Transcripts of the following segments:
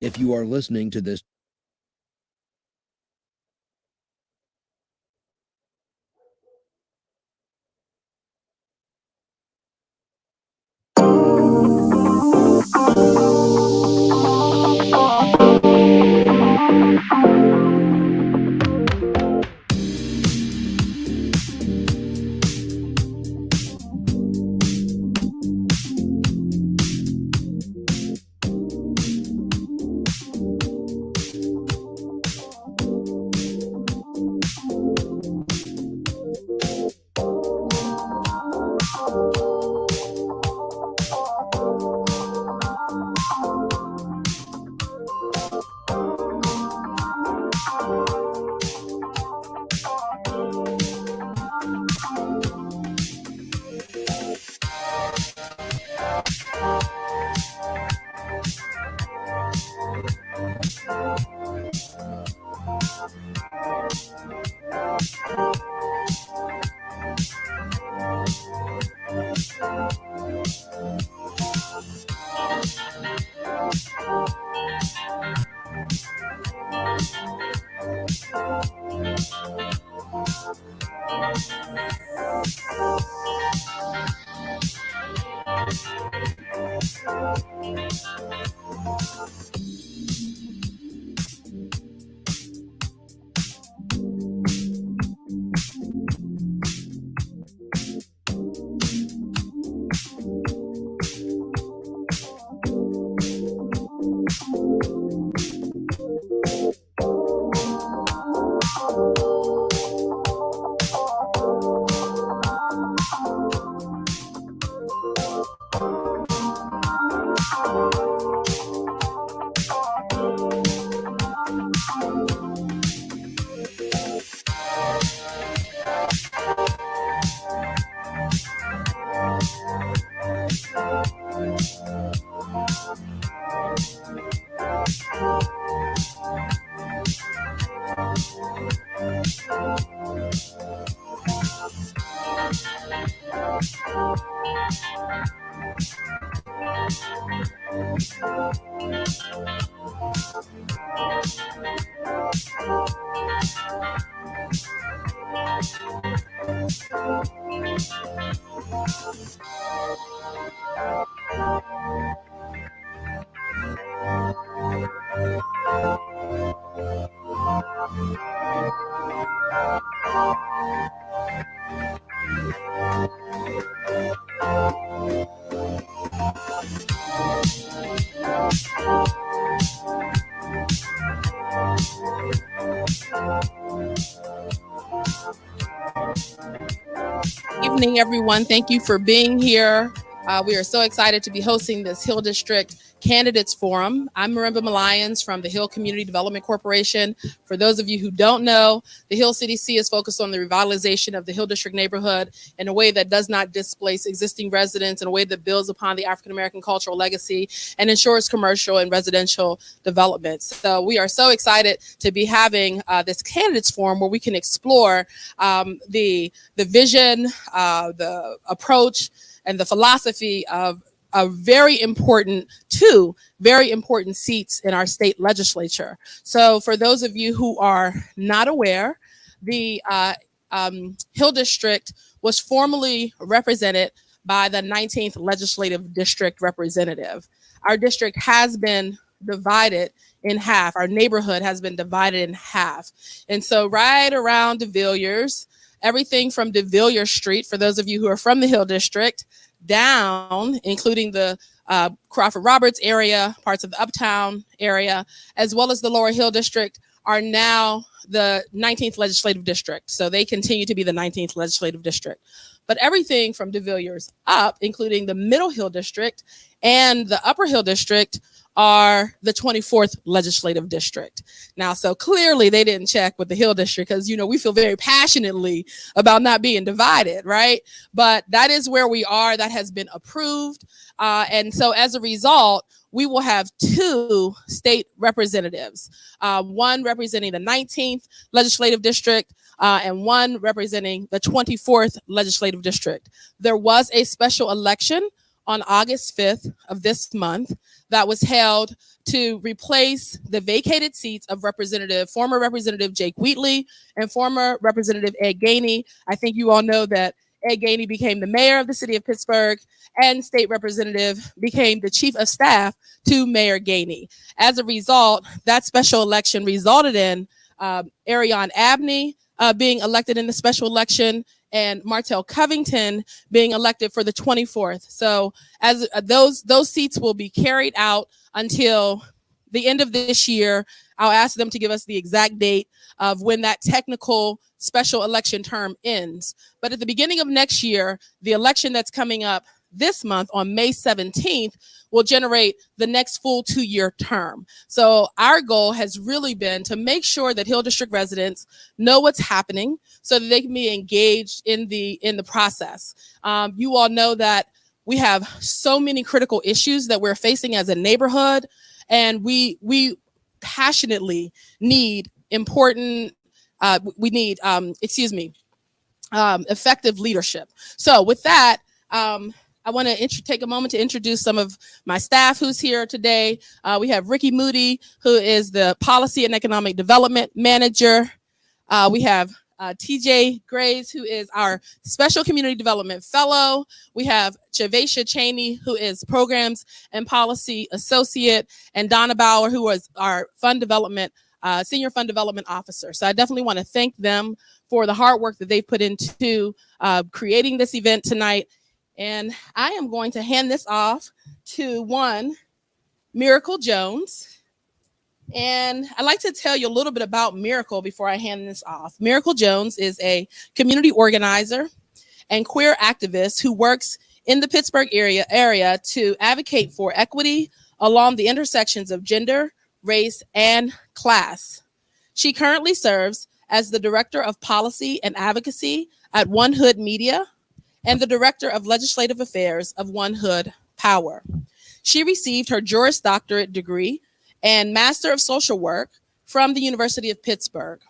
If you are listening to this evening, everyone. Thank you for being here. We are so excited to be hosting this Hill District Candidates Forum. I'm Marimba Malyans from the Hill Community Development Corporation. For those of you who don't know, the Hill CDC is focused on the revitalization of the Hill District neighborhood in a way that does not displace existing residents, in a way that builds upon the African American cultural legacy and ensures commercial and residential development. So we are so excited to be having this Candidates Forum where we can explore the vision, the approach, and the philosophy of two very important seats in our state legislature. So for those of you who are not aware, the Hill District was formerly represented by the 19th Legislative District Representative. Our district has been divided in half. Our neighborhood has been divided in half. And so right around De Villiers, everything from De Villiers Street, for those of you who are from the Hill District, down, including the Crawford Roberts area, parts of the Uptown area, as well as the Lower Hill District, are now the 19th Legislative District. So they continue to be the 19th Legislative District. But everything from De Villiers up, including the Middle Hill District and the Upper Hill District, are the 24th Legislative District. Now, so clearly they didn't check with the Hill District because, you know, we feel very passionately about not being divided, right? But that is where we are. That has been approved. And so as a result, we will have two state representatives, one representing the 19th Legislative District and one representing the 24th Legislative District. There was a special election on August 5th of this month that was held to replace the vacated seats of former Representative Jake Wheatley and former Representative Ed Gainey. I think you all know that Ed Gainey became the mayor of the city of Pittsburgh, and State Representative became the chief of staff to Mayor Gainey. As a result, that special election resulted in Aerion Abney being elected in the special election, and Martell Covington being elected for the 24th. So as those seats will be carried out until the end of this year. I'll ask them to give us the exact date of when that technical special election term ends. But at the beginning of next year, the election that's coming up this month on May 17th will generate the next full 2-year term. So our goal has really been to make sure that Hill District residents know what's happening so that they can be engaged in the process. You all know that we have so many critical issues that we're facing as a neighborhood, and we passionately need effective leadership. So with that, I want to take a moment to introduce some of my staff who's here today. We have Ricky Moody, who is the Policy and Economic Development Manager. We have TJ Graves, who is our Special Community Development Fellow. We have Chavesha Cheney, who is Programs and Policy Associate, and Donna Bauer, who is our Senior Fund Development Officer. So I definitely want to thank them for the hard work that they've put into creating this event tonight. And I am going to hand this off to one Miracle Jones. And I'd like to tell you a little bit about Miracle before I hand this off. Miracle Jones is a community organizer and queer activist who works in the Pittsburgh area to advocate for equity along the intersections of gender, race, and class. She currently serves as the Director of Policy and Advocacy at One Hood Media and the Director of Legislative Affairs of One Hood Power. She received her Juris Doctorate degree and Master of Social Work from the University of Pittsburgh.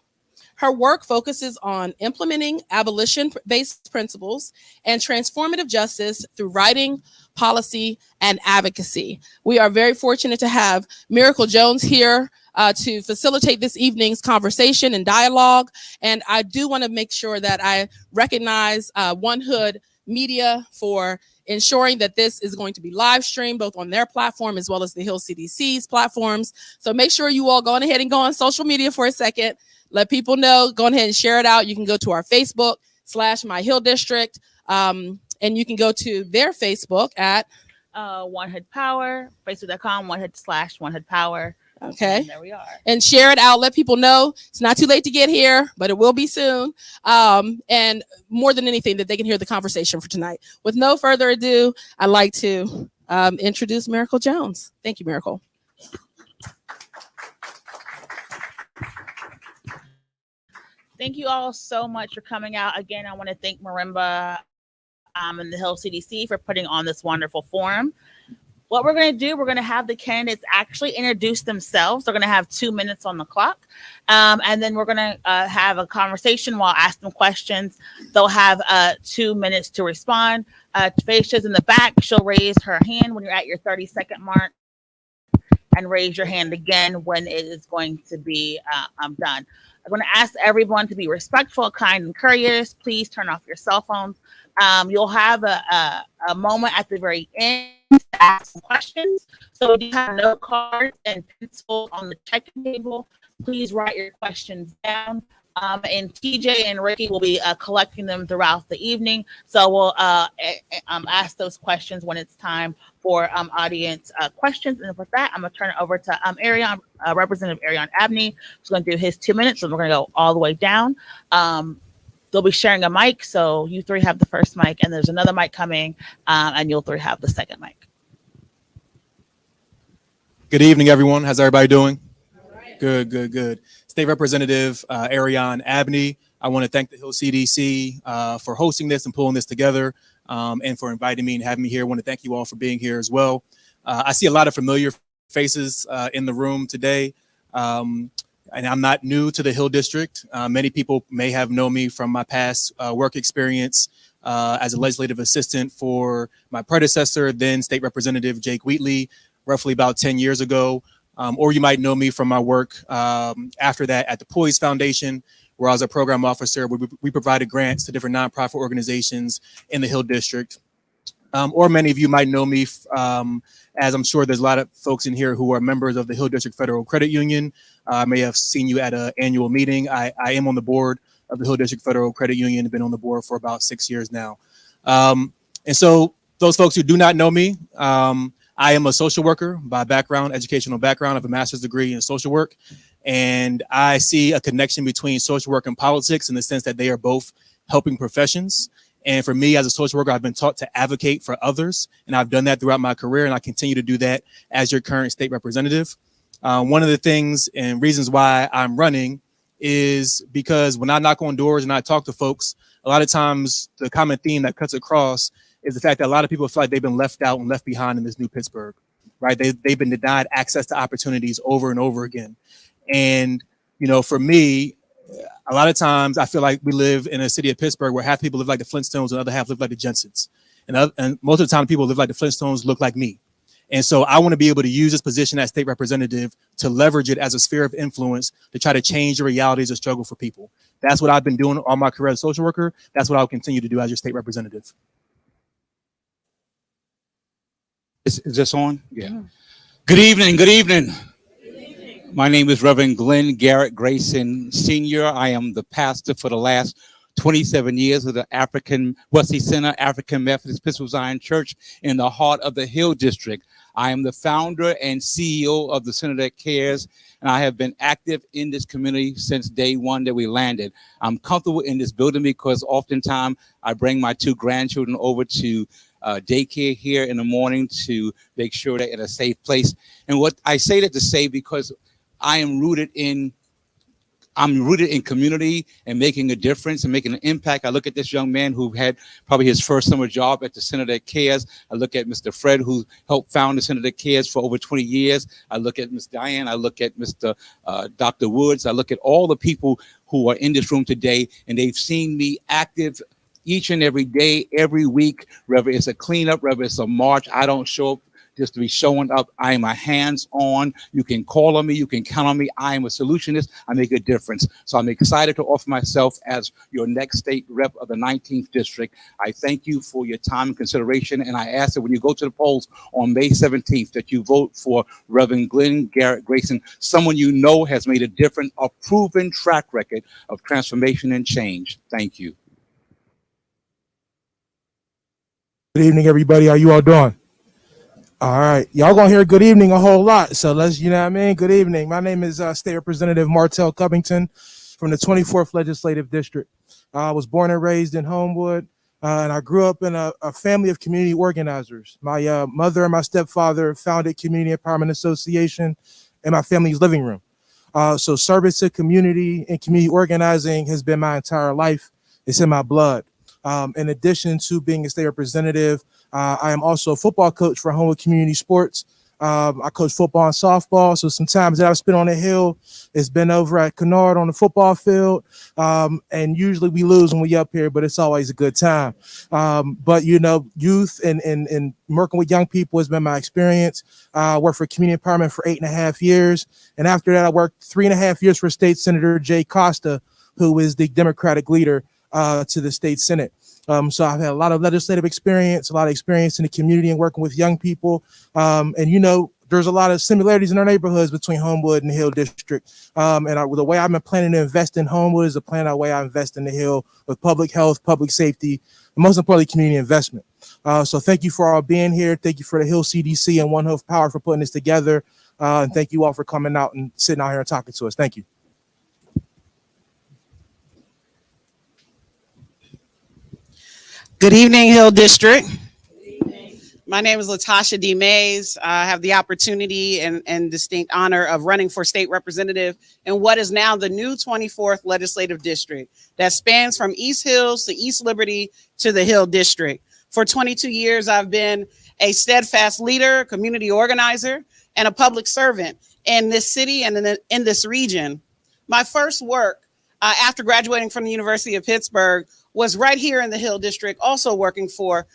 Her work focuses on implementing abolition-based principles and transformative justice through writing, policy, and advocacy. We are very fortunate to have Miracle Jones here to facilitate this evening's conversation and dialogue. And I do want to make sure that I recognize One Hood Media for ensuring that this is going to be live streamed both on their platform as well as the Hill CDC's platforms. So make sure you all go ahead and go on social media for a second. Let people know, go ahead and share it out. You can go to our Facebook / My Hill District, and you can go to their Facebook at One Hood Power, facebook.com, One Hood / One Hood Power. Okay. And there we are. And share it out. Let people know it's not too late to get here, but it will be soon. And more than anything, that they can hear the conversation for tonight. With no further ado, I'd like to introduce Miracle Jones. Thank you, Miracle. Thank you all so much for coming out. Again, I want to thank Marimba and the Hill CDC for putting on this wonderful forum. What we're going to do, we're going to have the candidates actually introduce themselves. They're going to have 2 minutes on the clock. And then we're going to have a conversation while I ask them questions. They'll have 2 minutes to respond. Facia's in the back. She'll raise her hand when you're at your 30-second mark and raise your hand again when it is going to be done. I'm going to ask everyone to be respectful, kind, and courteous. Please turn off your cell phones. You'll have a moment at the very end to ask some questions. So if you have note cards and pencils on the check-in table, please write your questions down. And TJ and Ricky will be collecting them throughout the evening. So we'll ask those questions when it's time for audience questions. And with that, I'm going to turn it over to Aerion, Representative Aerion Abney, who's going to do his 2 minutes. So we're going to go all the way down. They'll be sharing a mic. So you three have the first mic, and there's another mic coming, and you'll three have the second mic. Good evening, everyone. How's everybody doing? Good. State Representative Aerion Abney. I want to thank the Hill CDC for hosting this and pulling this together and for inviting me and having me here. I want to thank you all for being here as well. I see a lot of familiar faces in the room today. And I'm not new to the Hill District. Many people may have known me from my past work experience as a legislative assistant for my predecessor, then State Representative Jake Wheatley, roughly about 10 years ago. Or you might know me from my work after that at the Poise Foundation, where I was a program officer. We provided grants to different nonprofit organizations in the Hill District. Or many of you might know me, as I'm sure there's a lot of folks in here who are members of the Hill District Federal Credit Union. I may have seen you at an annual meeting. I am on the board of the Hill District Federal Credit Union. I've been on the board for about 6 years now. And so those folks who do not know me, I am a social worker by background, educational background. I have a master's degree in social work. And I see a connection between social work and politics in the sense that they are both helping professions. And for me as a social worker, I've been taught to advocate for others. And I've done that throughout my career. And I continue to do that as your current state representative. One of the things and reasons why I'm running is because when I knock on doors and I talk to folks, a lot of times the common theme that cuts across is the fact that a lot of people feel like they've been left out and left behind in this new Pittsburgh, right? They've been denied access to opportunities over and over again. And, you know, for me, a lot of times I feel like we live in a city of Pittsburgh where half people live like the Flintstones and the other half live like the Jensens. And most of the time people live like the Flintstones look like me. And so I want to be able to use this position as state representative to leverage it as a sphere of influence to try to change the realities of struggle for people. That's what I've been doing all my career as a social worker. That's what I'll continue to do as your state representative. Is this on? Yeah. Good evening. Good evening. My name is Reverend Glen Grayson Sr. I am the pastor for the last 27 years of the Wesley Center African Methodist Pittsburgh Zion Church in the heart of the Hill District. I am the founder and CEO of the Center That Cares, and I have been active in this community since day one that we landed. I'm comfortable in this building because oftentimes I bring my 2 grandchildren over to daycare here in the morning to make sure they're in a safe place. And what I say that to say because I'm rooted in community and making a difference and making an impact. I look at this young man who had probably his first summer job at the Center That Cares. I look at Mr. Fred, who helped found the Center That Cares for over 20 years. I look at Ms. Diane. I look at Mr. Dr. Woods. I look at all the people who are in this room today, and they've seen me active each and every day, every week, whether it's a cleanup, whether it's a march. I don't show up just to be showing up. I am a hands-on. You can call on me. You can count on me. I am a solutionist. I make a difference. So I'm excited to offer myself as your next state rep of the 19th district. I thank you for your time and consideration. And I ask that when you go to the polls on May 17th, that you vote for Reverend Glen Grayson, someone you know has made a difference, a proven track record of transformation and change. Thank you. Good evening, everybody. How you all doing? All right. Y'all gonna hear good evening a whole lot. So let's, you know what I mean? Good evening. My name is State Representative Martell Covington from the 24th Legislative District. I was born and raised in Homewood, and I grew up in a family of community organizers. My mother and my stepfather founded Community Empowerment Association in my family's living room. So service to community and community organizing has been my entire life. It's in my blood. In addition to being a state representative, I am also a football coach for Homewood Community Sports. I coach football and softball. So sometimes that I've spent on the Hill, it's been over at Kennard on the football field. And usually we lose when we up here, but it's always a good time. But, you know, youth and working with young people has been my experience. I worked for community empowerment for 8.5 years. And after that, I worked 3.5 years for State Senator Jay Costa, who is the Democratic leader to the state Senate. So I've had a lot of legislative experience, a lot of experience in the community and working with young people. And, you know, there's a lot of similarities in our neighborhoods between Homewood and the Hill District. The way I've been planning to invest in Homewood is the plan the way I invest in the Hill with public health, public safety, and most importantly, community investment. So thank you for all being here. Thank you for the Hill CDC and One Health Power for putting this together. And thank you all for coming out and sitting out here and talking to us. Thank you. Good evening, Hill District. My name is LaTasha D. I have the opportunity and distinct honor of running for state representative in what is now the new 24th Legislative District that spans from East Hills to East Liberty to the Hill District. For 22 years, I've been a steadfast leader, community organizer, and a public servant in this city and in this region. My first work after graduating from the University of Pittsburgh was right here in the Hill District, also working for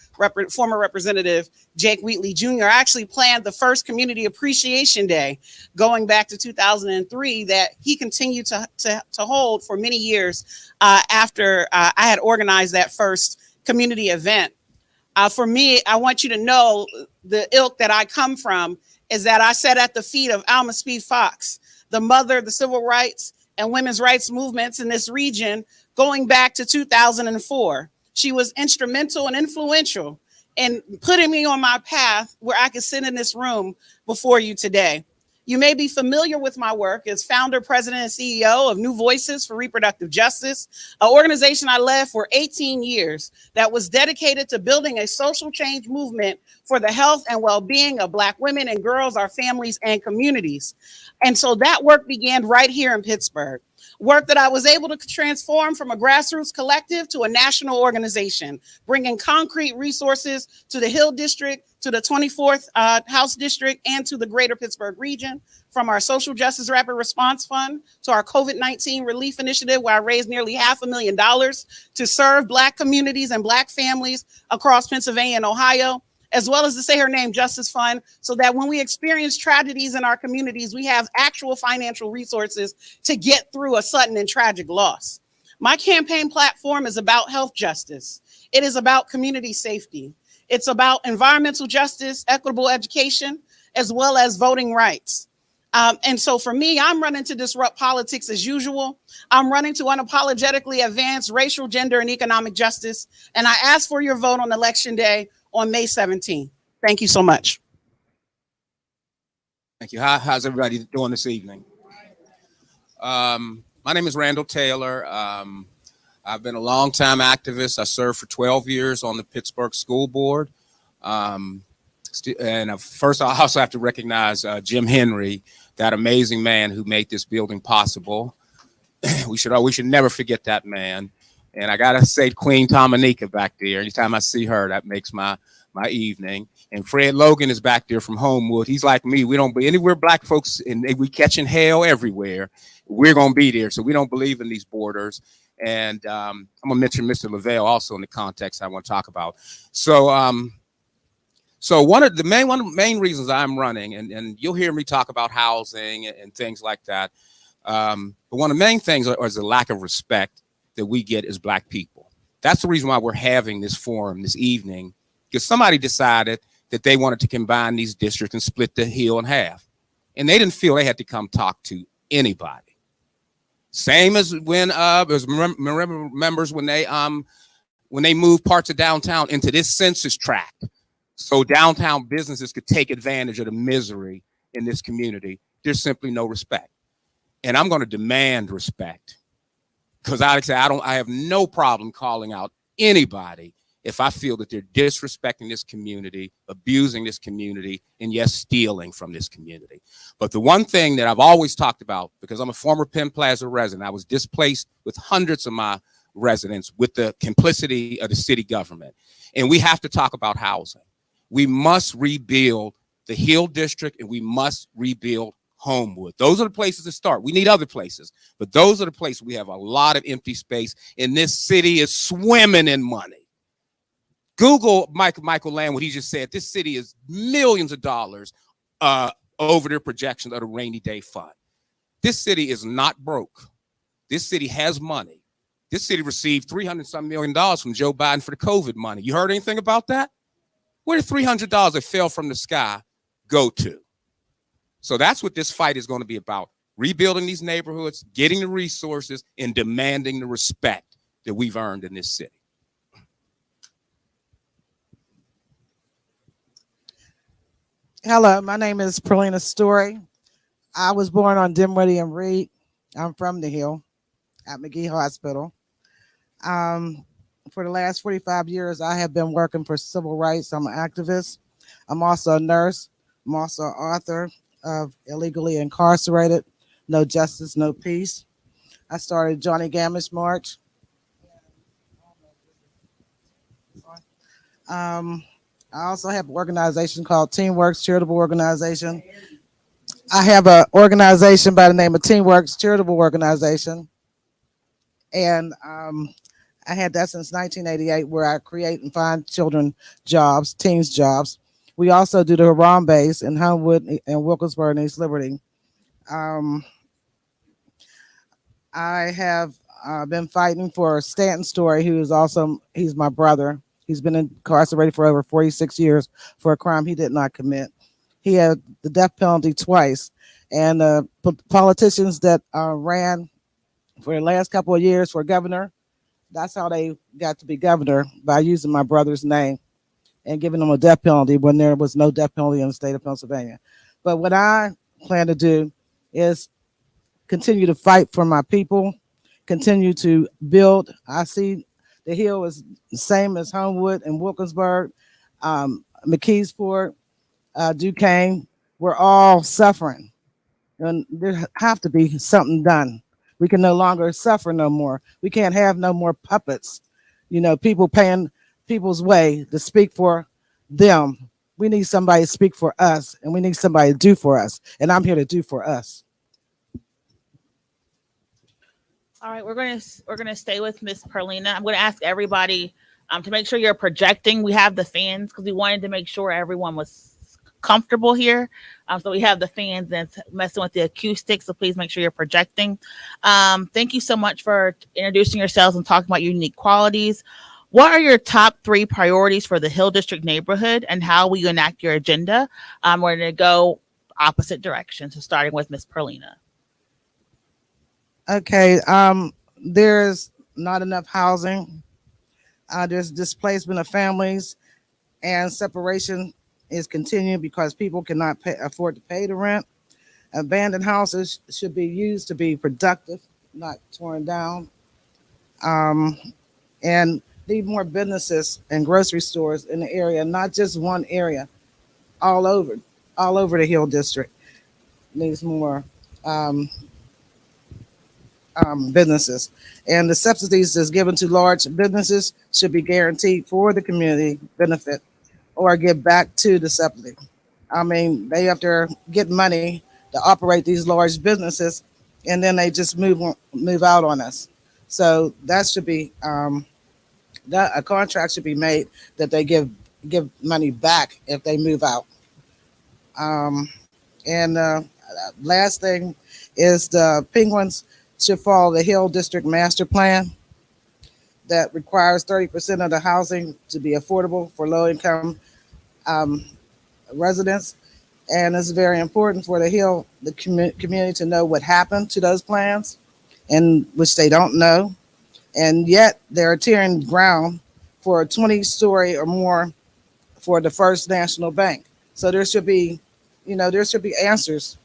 former Representative Jake Wheatley Jr. I actually planned the first Community Appreciation Day going back to 2003 that he continued to hold for many years after I had organized that first community event. For me, I want you to know the ilk that I come from is that I sat at the feet of Alma Speed Fox, the mother of the civil rights and women's rights movements in this region going back to 2004. She was instrumental and influential in putting me on my path where I could sit in this room before you today. You may be familiar with my work as founder, president, and CEO of New Voices for Reproductive Justice, an organization I led for 18 years that was dedicated to building a social change movement for the health and well-being of Black women and girls, our families, and communities. And so that work began right here in Pittsburgh. Work that I was able to transform from a grassroots collective to a national organization, bringing concrete resources to the Hill District, to the 24th House District, and to the greater Pittsburgh region, from our Social Justice Rapid Response Fund to our COVID-19 Relief Initiative, where I raised nearly $500,000 to serve Black communities and Black families across Pennsylvania and Ohio, as well as the Say Her Name Justice Fund, so that when we experience tragedies in our communities, we have actual financial resources to get through a sudden and tragic loss. My campaign platform is about health justice. It is about community safety. It's about environmental justice, equitable education, as well as voting rights. And so for me, I'm running to disrupt politics as usual. I'm running to unapologetically advance racial, gender, and economic justice. And I ask for your vote on Election Day on May 17th. Thank you so much. Thank you. How's everybody doing this evening? My name is Randall Taylor. I've been a longtime activist. I served for 12 years on the Pittsburgh School Board. First, I also have to recognize Jim Henry, that amazing man who made this building possible. We should never forget that man. And I gotta say, Queen Tomanika back there. Anytime I see her, that makes my evening. And Fred Logan is back there from Homewood. He's like me. We don't be anywhere Black folks, and we catching hell everywhere. We're gonna be there. So we don't believe in these borders. And I'm gonna mention Mr. Lavelle also in the context I want to talk about. So one of the main reasons I'm running, and you'll hear me talk about housing and things like that. But one of the main things is the lack of respect that we get as Black people. That's the reason why we're having this forum this evening, because somebody decided that they wanted to combine these districts and split the Hill in half. And they didn't feel they had to come talk to anybody. Same as when remembers when they moved parts of downtown into this census tract, so downtown businesses could take advantage of the misery in this community. There's simply no respect. And I'm going to demand respect, because I have no problem calling out anybody if I feel that they're disrespecting this community, abusing this community, and yes, stealing from this community. But the one thing that I've always talked about, because I'm a former Penn Plaza resident, I was displaced with hundreds of my residents with the complicity of the city government. And we have to talk about housing. We must rebuild the Hill District, and we must rebuild Homewood. Those are the places to start. We need other places, but those are the places we have a lot of empty space, and this city is swimming in money. Google Michael Land, what he just said. This city is millions of dollars over their projections of the rainy day fund. This city is not broke. This city has money. This city received $300-some million from Joe Biden for the COVID money. You heard anything about that? Where did $300 that fell from the sky go to? So that's what this fight is going to be about: rebuilding these neighborhoods, getting the resources, and demanding the respect that we've earned in this city. Hello, my name is Perlina Story. I was born on Dinwiddie and Reed. I'm from the Hill at McGee Hospital. For the last 45 years, I have been working for civil rights. I'm an activist. I'm also a nurse. I'm also an author of Illegally Incarcerated, No Justice, No Peace. I started Johnny Gamish March. I also have an organization called Teamworks Charitable Organization. I have an organization by the name of Teamworks Charitable Organization. And I I had that since 1988, where I create and find children jobs, teens jobs. We also do the Harambe's in Homewood and Wilkinsburg and East Liberty. I have been fighting for Stanton Story, who is also, he's my brother. He's been incarcerated for over 46 years for a crime he did not commit. He had the death penalty twice. And politicians that ran for the last couple of years for governor, that's how they got to be governor, by using my brother's name and giving them a death penalty when there was no death penalty in the state of Pennsylvania. But what I plan to do is continue to fight for my people, continue to build. I see the Hill is the same as Homewood and Wilkinsburg, McKeesport, Duquesne. We're all suffering, and there have to be something done. We can no longer suffer no more. We can't have no more puppets. You know, people paying people's way to speak for them. We need somebody to speak for us, and we need somebody to do for us. And I'm here to do for us. All right, we're gonna stay with Miss Perlina. I'm gonna ask everybody to make sure you're projecting. We have the fans because we wanted to make sure everyone was comfortable here. So we have the fans that's messing with the acoustics. So please make sure you're projecting. Thank you so much for introducing yourselves and talking about your unique qualities. What are your top 3 priorities for the Hill District neighborhood, and how will you enact your agenda? We're gonna go opposite directions. So starting with Miss Perlina. Okay, there's not enough housing. There's displacement of families, and separation is continuing because people cannot afford to pay the rent. Abandoned houses should be used to be productive, not torn down. And need more businesses and grocery stores in the area, not just one area, all over the Hill District. Needs more businesses, and the subsidies that's given to large businesses should be guaranteed for the community benefit, or give back to the subsidy. I mean, they have to get money to operate these large businesses, and then they just move out on us. So that should be that a contract should be made that they give money back if they move out. And last thing is the Penguins should follow the Hill District Master Plan that requires 30% of the housing to be affordable for low-income residents. And it's very important for the community to know what happened to those plans, and which they don't know. And yet they're tearing ground for a 20-story or more for the First National Bank. So there should be, answers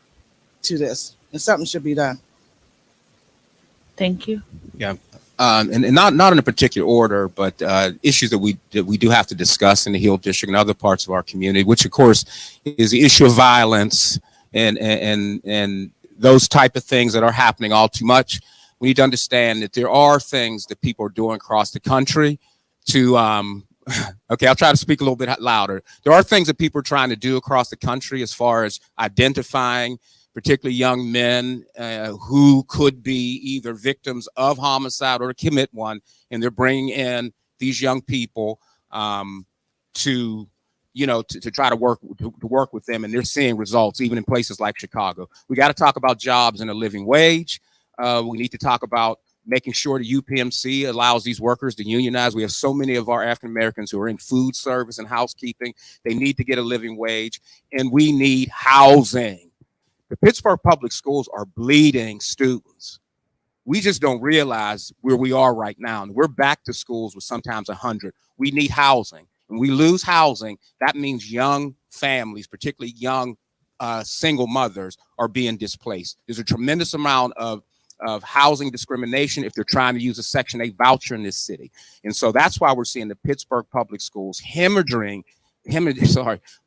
to this, and something should be done. Thank you. Yeah, and not in a particular order, but issues that we do have to discuss in the Hill District and other parts of our community, which of course is the issue of violence and those type of things that are happening all too much. We need to understand that there are things that people are doing across the country to okay, I'll try to speak a little bit louder. There are things that people are trying to do across the country as far as identifying particularly young men who could be either victims of homicide or commit one, and they're bringing in these young people to try to work with them, and they're seeing results even in places like Chicago. We got to talk about jobs and a living wage. We need to talk about making sure the UPMC allows these workers to unionize. We have so many of our African Americans who are in food service and housekeeping. They need to get a living wage, and we need housing. The Pittsburgh Public Schools are bleeding students. We just don't realize where we are right now. And we're back to schools with sometimes 100. We need housing. When we lose housing, that means young families, particularly young single mothers, are being displaced. There's a tremendous amount of housing discrimination if they're trying to use a Section 8 voucher in this city. And so that's why we're seeing the Pittsburgh Public Schools hemorrhaging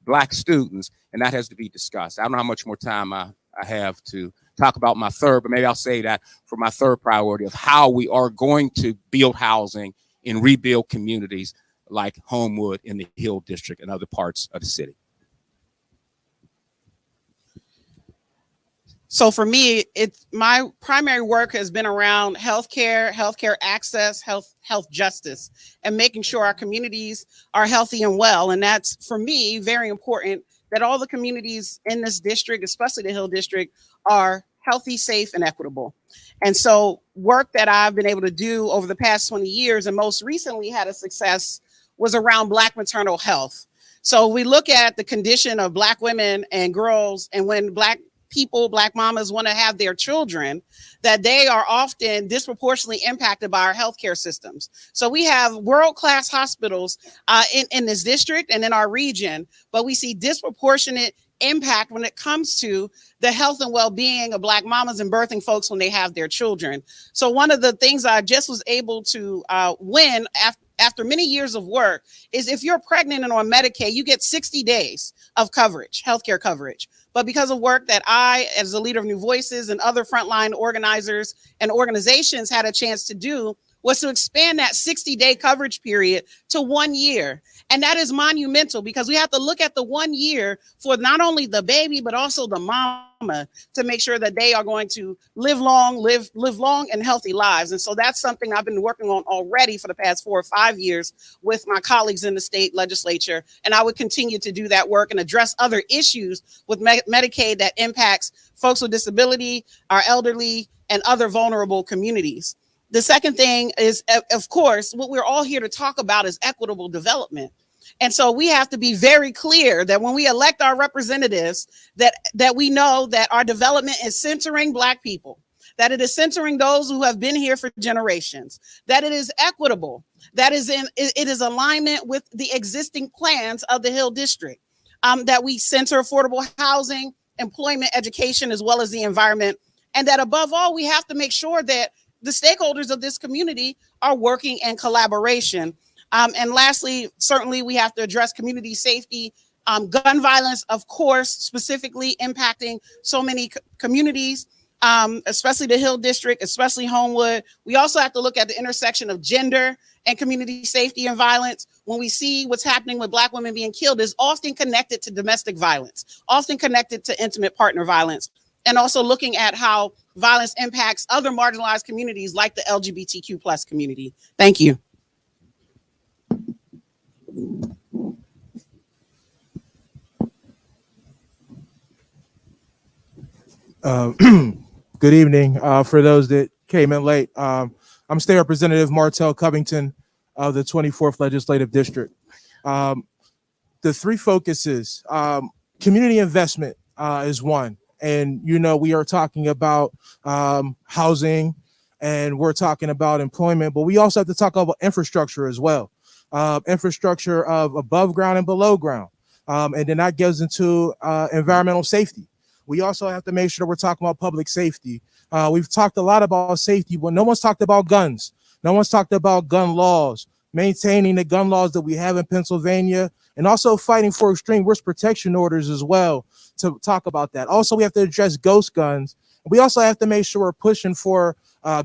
Black students, and that has to be discussed. I don't know how much more time I have to talk about my third, but maybe I'll say that for my third priority of how we are going to build housing and rebuild communities like Homewood in the Hill District and other parts of the city. So for me, my primary work has been around healthcare access, health justice, and making sure our communities are healthy and well. And that's, for me, very important that all the communities in this district, especially the Hill District, are healthy, safe, and equitable. And so work that I've been able to do over the past 20 years and most recently had a success was around Black maternal health. So we look at the condition of Black women and girls, and when Black people, Black mamas want to have their children, that they are often disproportionately impacted by our healthcare systems. So we have world-class hospitals in this district and in our region, but we see disproportionate impact when it comes to the health and well-being of Black mamas and birthing folks when they have their children. So one of the things I just was able to win after many years of work is if you're pregnant and on Medicaid, you get 60 days of coverage, healthcare coverage. But because of work that I, as the leader of New Voices and other frontline organizers and organizations had a chance to do, was to expand that 60-day coverage period to 1 year. And that is monumental because we have to look at the 1 year for not only the baby, but also the mama to make sure that they are going to live long and healthy lives. And so that's something I've been working on already for the past 4 or 5 years with my colleagues in the state legislature. And I would continue to do that work and address other issues with Medicaid that impacts folks with disability, our elderly, and other vulnerable communities. The second thing is, of course, what we're all here to talk about is equitable development. And so we have to be very clear that when we elect our representatives, that we know that our development is centering Black people, that it is centering those who have been here for generations, that it is equitable, that it is alignment with the existing plans of the Hill District, that we center affordable housing, employment, education, as well as the environment. And that above all, we have to make sure that the stakeholders of this community are working in collaboration. And lastly, certainly we have to address community safety, gun violence, of course, specifically impacting so many communities, especially the Hill District, especially Homewood. We also have to look at the intersection of gender and community safety and violence. When we see what's happening with Black women being killed, is often connected to domestic violence, often connected to intimate partner violence, and also looking at how violence impacts other marginalized communities like the LGBTQ plus community. Thank you. Good evening. For those that came in late, I'm State Representative Martell Covington of the 24th Legislative District. The three focuses, community investment is one. And, you know, we are talking about housing and we're talking about employment, but we also have to talk about infrastructure as well. Infrastructure of above ground and below ground. And then that goes into environmental safety. We also have to make sure that we're talking about public safety. We've talked a lot about safety, but no one's talked about guns. No one's talked about gun laws, maintaining the gun laws that we have in Pennsylvania, and also fighting for extreme risk protection orders as well to talk about that. Also, we have to address ghost guns. We also have to make sure we're pushing for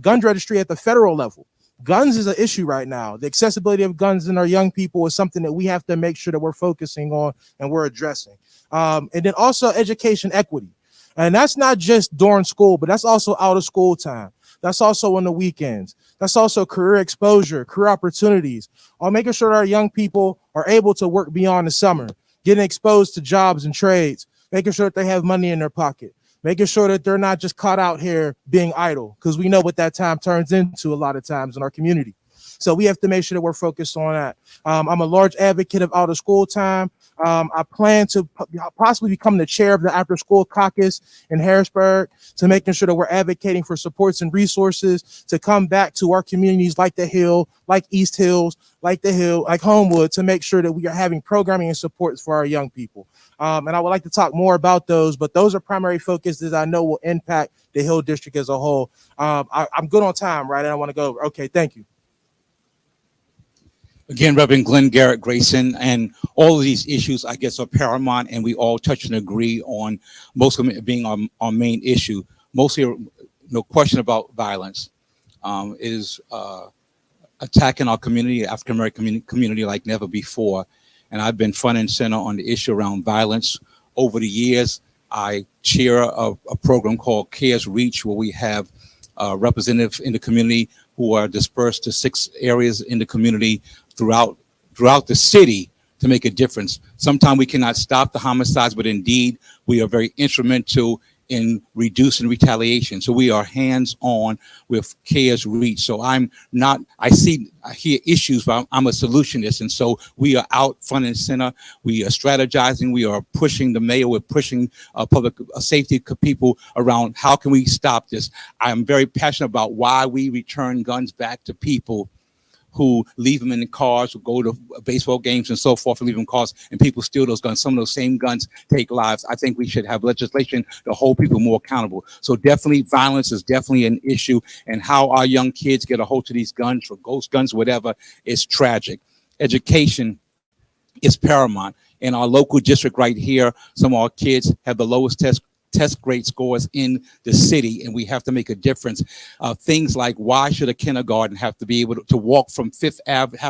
gun registry at the federal level. Guns is an issue right now. The accessibility of guns in our young people is something that we have to make sure that we're focusing on and we're addressing. And then also education equity. And that's not just during school, but that's also out of school time. That's also on the weekends. That's also career exposure, career opportunities, or making sure that our young people are able to work beyond the summer, getting exposed to jobs and trades, making sure that they have money in their pocket, making sure that they're not just caught out here being idle, because we know what that time turns into a lot of times in our community. So we have to make sure that we're focused on that. I'm a large advocate of out of school time. I plan to possibly become the chair of the after school caucus in Harrisburg, to making sure that we're advocating for supports and resources to come back to our communities like the Hill, like East Hills, like the Hill, like Homewood, to make sure that we are having programming and supports for our young people. And I would like to talk more about those, but those are primary focuses I know will impact the Hill District as a whole. I'm good on time, right? I want to go. Okay, thank you. Again, Reverend Glen Grayson, and all of these issues, I guess, are paramount, and we all touch and agree on most of them being our main issue. Mostly, no question about violence, is attacking our community, African American community, like never before. And I've been front and center on the issue around violence over the years. I chair a program called CARES Reach, where we have representatives in the community who are dispersed to 6 areas in the community throughout the city to make a difference. Sometimes we cannot stop the homicides, but indeed we are very instrumental in reducing retaliation. So we are hands-on with CARES Reach. So I hear issues, but I'm a solutionist. And so we are out front and center. We are strategizing. We are pushing the mayor. We're pushing public safety people around how can we stop this. I'm very passionate about why we return guns back to people who leave them in the cars, who go to baseball games and so forth, and leave them cars, and people steal those guns. Some of those same guns take lives. I think we should have legislation to hold people more accountable. So definitely violence is definitely an issue, and how our young kids get a hold of these guns, or ghost guns, whatever, is tragic. Education is paramount. In our local district right here, some of our kids have the lowest test grade scores in the city, and we have to make a difference. Things like, why should a kindergarten have to be able to walk from Fifth Avenue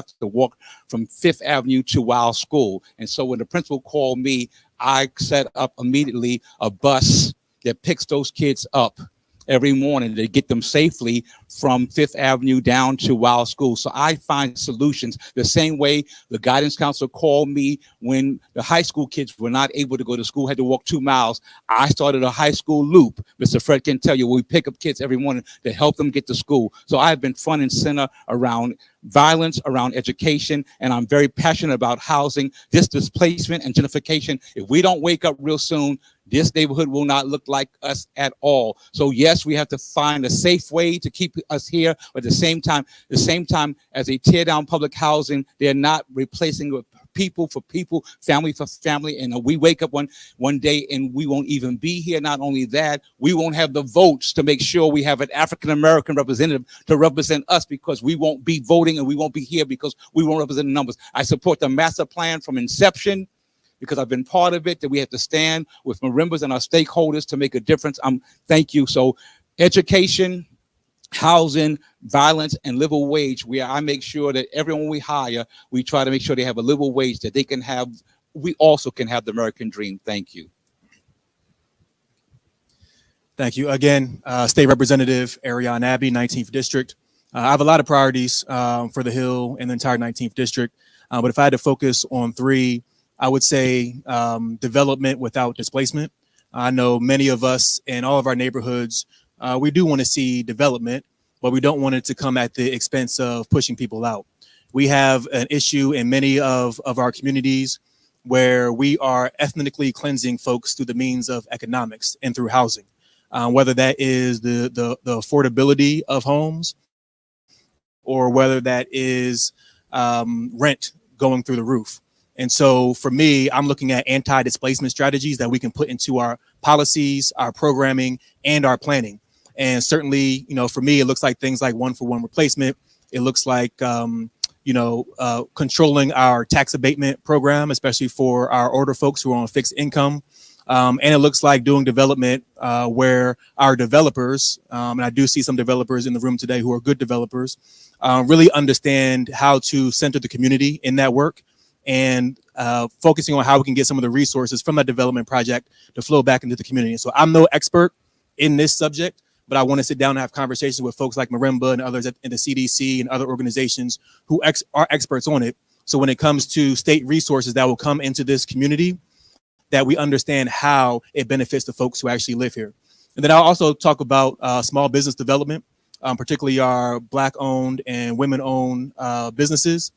to Wild School? And so when the principal called me, I set up immediately a bus that picks those kids up every morning to get them safely from Fifth Avenue down to Wild School. So I find solutions the same way the guidance counselor called me when the high school kids were not able to go to school, had to walk 2 miles. I started a high school loop. Mr. Fred can tell you, we pick up kids every morning to help them get to school. So I've been front and center around violence, around education, and I'm very passionate about housing, this displacement and gentrification. If we don't wake up real soon, this neighborhood will not look like us at all. So yes, we have to find a safe way to keep us here, but at the same time as they tear down public housing, they're not replacing with people for people, family for family. And we wake up one day and we won't even be here. Not only that, we won't have the votes to make sure we have an African-American representative to represent us, because we won't be voting and we won't be here because we won't represent the numbers. I support the master plan from inception, because I've been part of it, that we have to stand with marimbas and our stakeholders to make a difference. Thank you. So education, housing, violence, and livable wage, where I make sure that everyone we hire, we try to make sure they have a livable wage that they can have. We also can have the American dream. Thank you. Thank you. Again, State Representative Aerion Abney, 19th District. I have a lot of priorities for the Hill and the entire 19th District, but if I had to focus on 3, I would say development without displacement. I know many of us in all of our neighborhoods, we do want to see development, but we don't want it to come at the expense of pushing people out. We have an issue in many of our communities where we are ethnically cleansing folks through the means of economics and through housing, whether that is the affordability of homes, or whether that is rent going through the roof. And so for me, I'm looking at anti-displacement strategies that we can put into our policies, our programming, and our planning. And certainly, for me, it looks like things like 1-for-1 replacement. It looks like, controlling our tax abatement program, especially for our older folks who are on fixed income. And it looks like doing development where our developers, and I do see some developers in the room today who are good developers, really understand how to center the community in that work, and focusing on how we can get some of the resources from that development project to flow back into the community. So I'm no expert in this subject, but I want to sit down and have conversations with folks like Marimba and others in the CDC and other organizations who are experts on it. So when it comes to state resources that will come into this community, that we understand how it benefits the folks who actually live here. And then I'll also talk about small business development, particularly our Black-owned and women-owned businesses.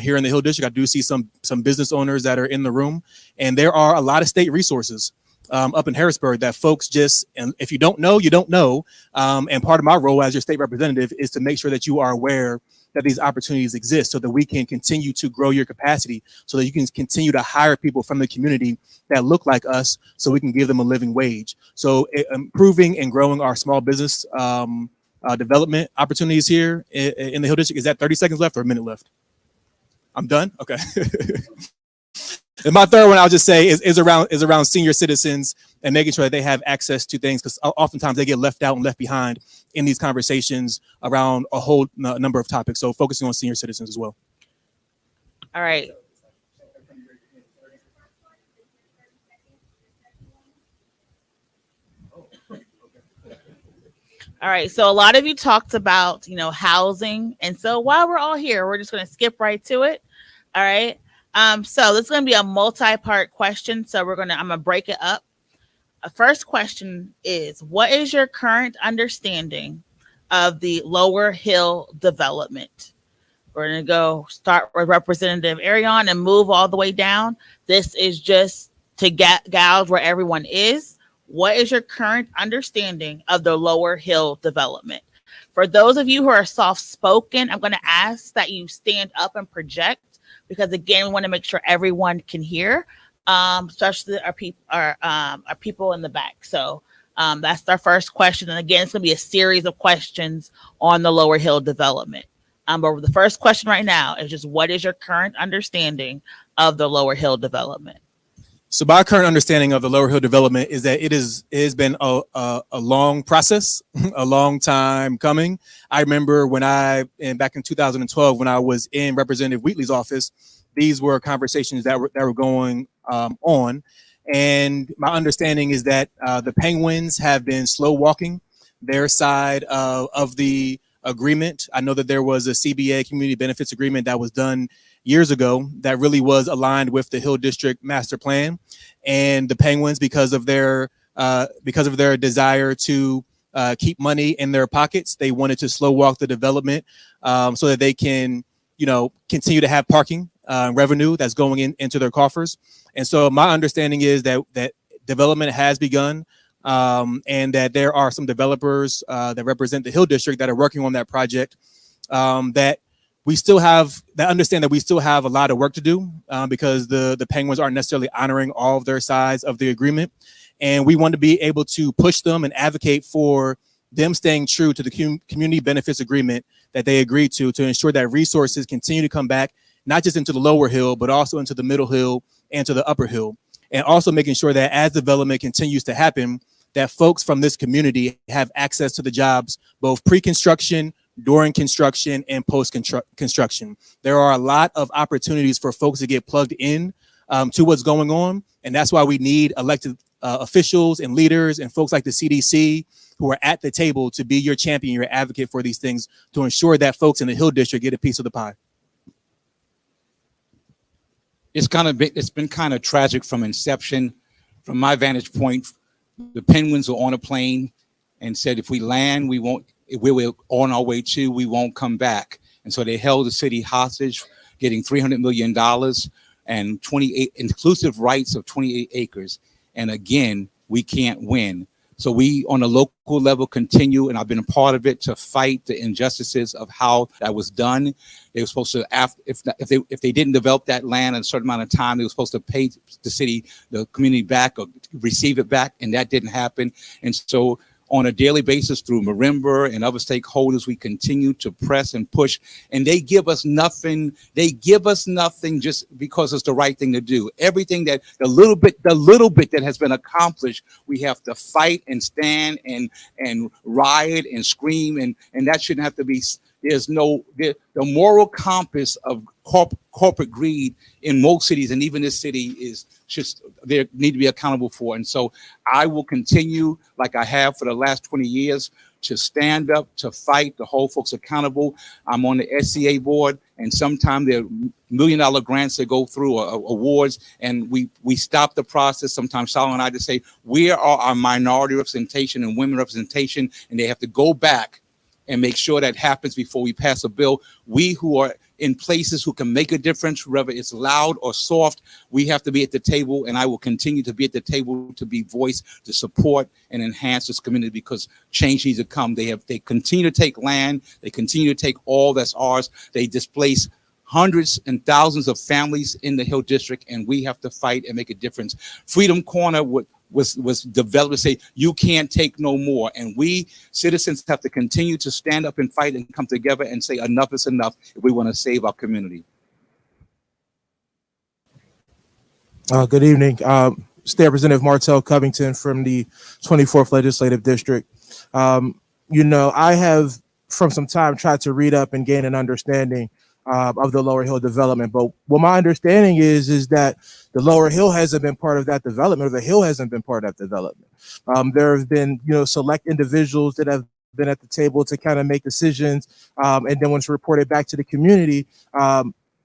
Here in the Hill District, I do see some business owners that are in the room, and there are a lot of state resources up in Harrisburg that folks just, and if you don't know, you don't know. And part of my role as your state representative is to make sure that you are aware that these opportunities exist, so that we can continue to grow your capacity, so that you can continue to hire people from the community that look like us, so we can give them a living wage. So improving and growing our small business development opportunities here in the Hill District. Is that 30 seconds left or a minute left? I'm done. Okay. And my third one, I'll just say, is around senior citizens and making sure that they have access to things, because oftentimes they get left out and left behind in these conversations around a whole number of topics. So focusing on senior citizens as well. All right. All right. So a lot of you talked about, housing. And so while we're all here, we're just going to skip right to it. All right. So this is going to be a multi-part question. So I'm going to break it up. First question is, what is your current understanding of the Lower Hill development? We're going to start with Representative Aerion and move all the way down. This is just to gauge where everyone is. What is your current understanding of the Lower Hill development? For those of you who are soft-spoken, I'm going to ask that you stand up and project, because again, we want to make sure everyone can hear, especially our people in the back. So that's our first question. And again, it's going to be a series of questions on the Lower Hill development. But the first question right now is just, what is your current understanding of the Lower Hill development? So my current understanding of the Lower Hill development is that it has been a long process, a long time coming. I remember back in 2012, when I was in Representative Wheatley's office, these were conversations that were going on. And my understanding is that the Penguins have been slow walking their side of the agreement. I know that there was a CBA, community benefits agreement, that was done years ago that really was aligned with the Hill District master plan, and the Penguins, because of their desire to keep money in their pockets, they wanted to slow walk the development so that they can, continue to have parking revenue that's going into their coffers. And so my understanding is that development has begun, and that there are some developers that represent the Hill District that are working on that project, that understand that we still have a lot of work to do, because the Penguins aren't necessarily honoring all of their sides of the agreement. And we want to be able to push them and advocate for them staying true to the community benefits agreement that they agreed to ensure that resources continue to come back, not just into the Lower Hill, but also into the Middle Hill and to the Upper Hill. And also making sure that as development continues to happen, that folks from this community have access to the jobs, both pre-construction, during construction, and post-construction. There are a lot of opportunities for folks to get plugged in to what's going on. And that's why we need elected officials and leaders and folks like the CDC who are at the table to be your champion, your advocate for these things, to ensure that folks in the Hill District get a piece of the pie. It's been kind of tragic from inception. From my vantage point, the Penguins were on a plane and said, if we land, we won't. We're on our way to, we won't come back. And so they held the city hostage, getting $300 million and 28 inclusive rights of 28 acres. And again, we can't win. So we, on a local level, continue, and I've been a part of it, to fight the injustices of how that was done. They were supposed to, if they didn't develop that land in a certain amount of time, they were supposed to pay the city, the community back, or receive it back, and that didn't happen. And so on a daily basis, through Marimba and other stakeholders, we continue to press and push, and they give us nothing. They give us nothing just because it's the right thing to do. Everything that the little bit that has been accomplished, we have to fight and stand and riot and scream, and that shouldn't have to be. The moral compass of corporate greed in most cities, and even this city, is just they need to be accountable for. And so I will continue, like I have for the last 20 years, to stand up, to fight, to hold folks accountable. I'm on the SCA board, and sometimes there are $1 million grants that go through, awards, and we stop the process. Sometimes Solomon and I just say, where are our minority representation and women representation? And they have to go back and make sure that happens before we pass a bill. We who are in places who can make a difference, whether it's loud or soft, we have to be at the table, and I will continue to be at the table to be voice, to support and enhance this community, because change needs to come. They continue to take land, they continue to take all that's ours, they displace hundreds and thousands of families in the Hill District, and we have to fight and make a difference. Freedom Corner was developed to say, you can't take no more. And we citizens have to continue to stand up and fight and come together and say enough is enough if we want to save our community. Good evening. State Representative Martell Covington from the 24th Legislative District. I have, from some time, tried to read up and gain an understanding of the Lower Hill development. But what my understanding is that the Lower Hill hasn't been part of that development, or the Hill hasn't been part of that development. There have been, select individuals that have been at the table to kind of make decisions. And then when it's reported back to the community,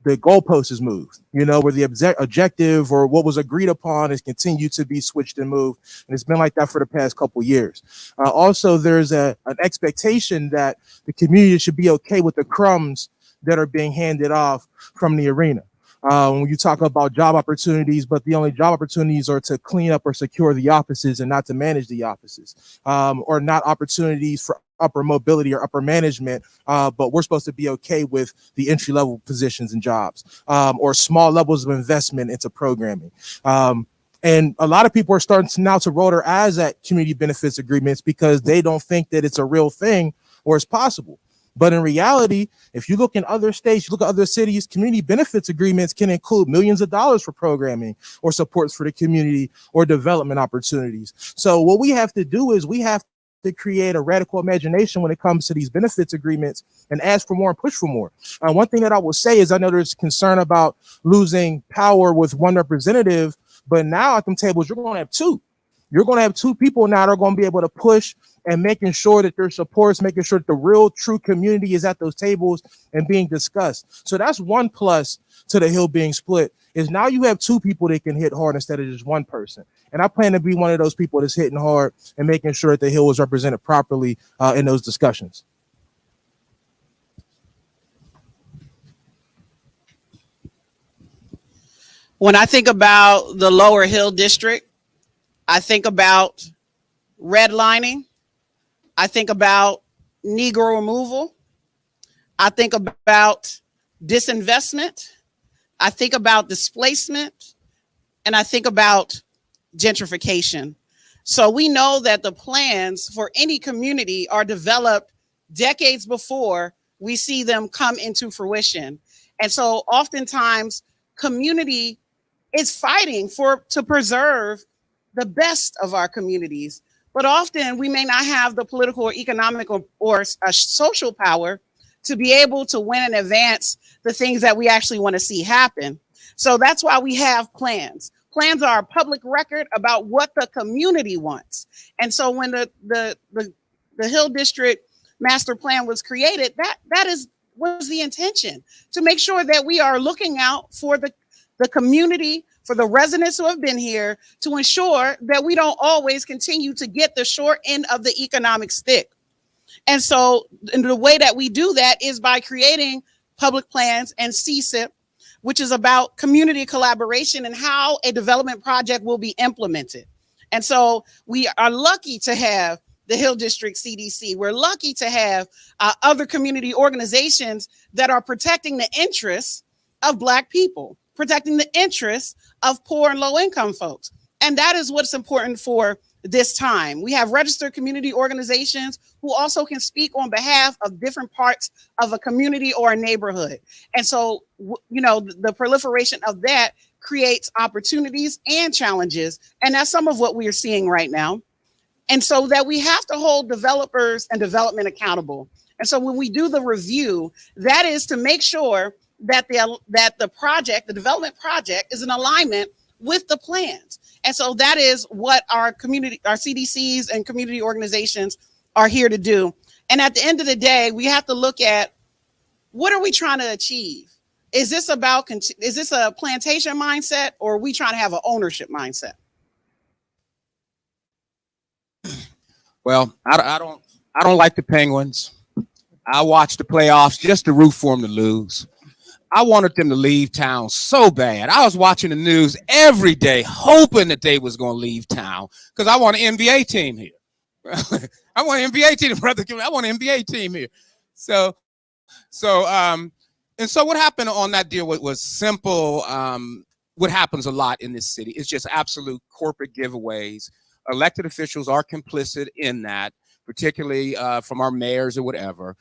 the goalpost is moved, where the objective or what was agreed upon is continued to be switched and moved. And it's been like that for the past couple years. Also, there's an expectation that the community should be okay with the crumbs that are being handed off from the arena. When you talk about job opportunities, but the only job opportunities are to clean up or secure the offices and not to manage the offices, or not opportunities for upper mobility or upper management, but we're supposed to be okay with the entry-level positions and jobs, or small levels of investment into programming. And a lot of people are starting to now to roll their eyes at community benefits agreements because they don't think that it's a real thing or it's possible. But in reality, if you look in other states, you look at other cities, community benefits agreements can include millions of dollars for programming or supports for the community or development opportunities. So what we have to do is we have to create a radical imagination when it comes to these benefits agreements and ask for more and push for more. One thing that I will say is I know there's concern about losing power with one representative, but now at them tables, you're going to have two. You're going to have two people now that are going to be able to push and making sure that their supports, making sure that the real true community is at those tables and being discussed. So that's one plus to the Hill being split, is now you have two people that can hit hard instead of just one person. And I plan to be one of those people that's hitting hard and making sure that the Hill is represented properly in those discussions. When I think about the Lower Hill District, I think about redlining. I think about Negro removal. I think about disinvestment. I think about displacement. And I think about gentrification. So we know that the plans for any community are developed decades before we see them come into fruition. And so oftentimes community is fighting to preserve the best of our communities. But often we may not have the political or economic or social power to be able to win and advance the things that we actually want to see happen. So that's why we have plans. Plans are a public record about what the community wants. And so when the Hill District Master Plan was created, that was the intention, to make sure that we are looking out for the community, for the residents who have been here, to ensure that we don't always continue to get the short end of the economic stick. And so the way that we do that is by creating public plans and CSIP, which is about community collaboration and how a development project will be implemented. And so we are lucky to have the Hill District CDC. We're lucky to have other community organizations that are protecting the interests of Black people, protecting the interests of poor and low income folks. And that is what's important for this time. We have registered community organizations who also can speak on behalf of different parts of a community or a neighborhood. And so, the proliferation of that creates opportunities and challenges. And that's some of what we are seeing right now. And so that we have to hold developers and development accountable. And so when we do the review, that is to make sure that the development project is in alignment with the plans. And so that is what our CDCs and community organizations are here to do. And at the end of the day, we have to look at, what are we trying to achieve? Is this a plantation mindset, or are we trying to have an ownership mindset? Well, I don't like the Penguins. I watched the playoffs just to root for them to lose. I wanted them to leave town so bad. I was watching the news every day, hoping that they was going to leave town, because I want an NBA team here. I want an NBA team, brother. I want an NBA team here. So what happened on that deal was simple. What happens a lot in this city is just absolute corporate giveaways. Elected officials are complicit in that, particularly from our mayors or whatever.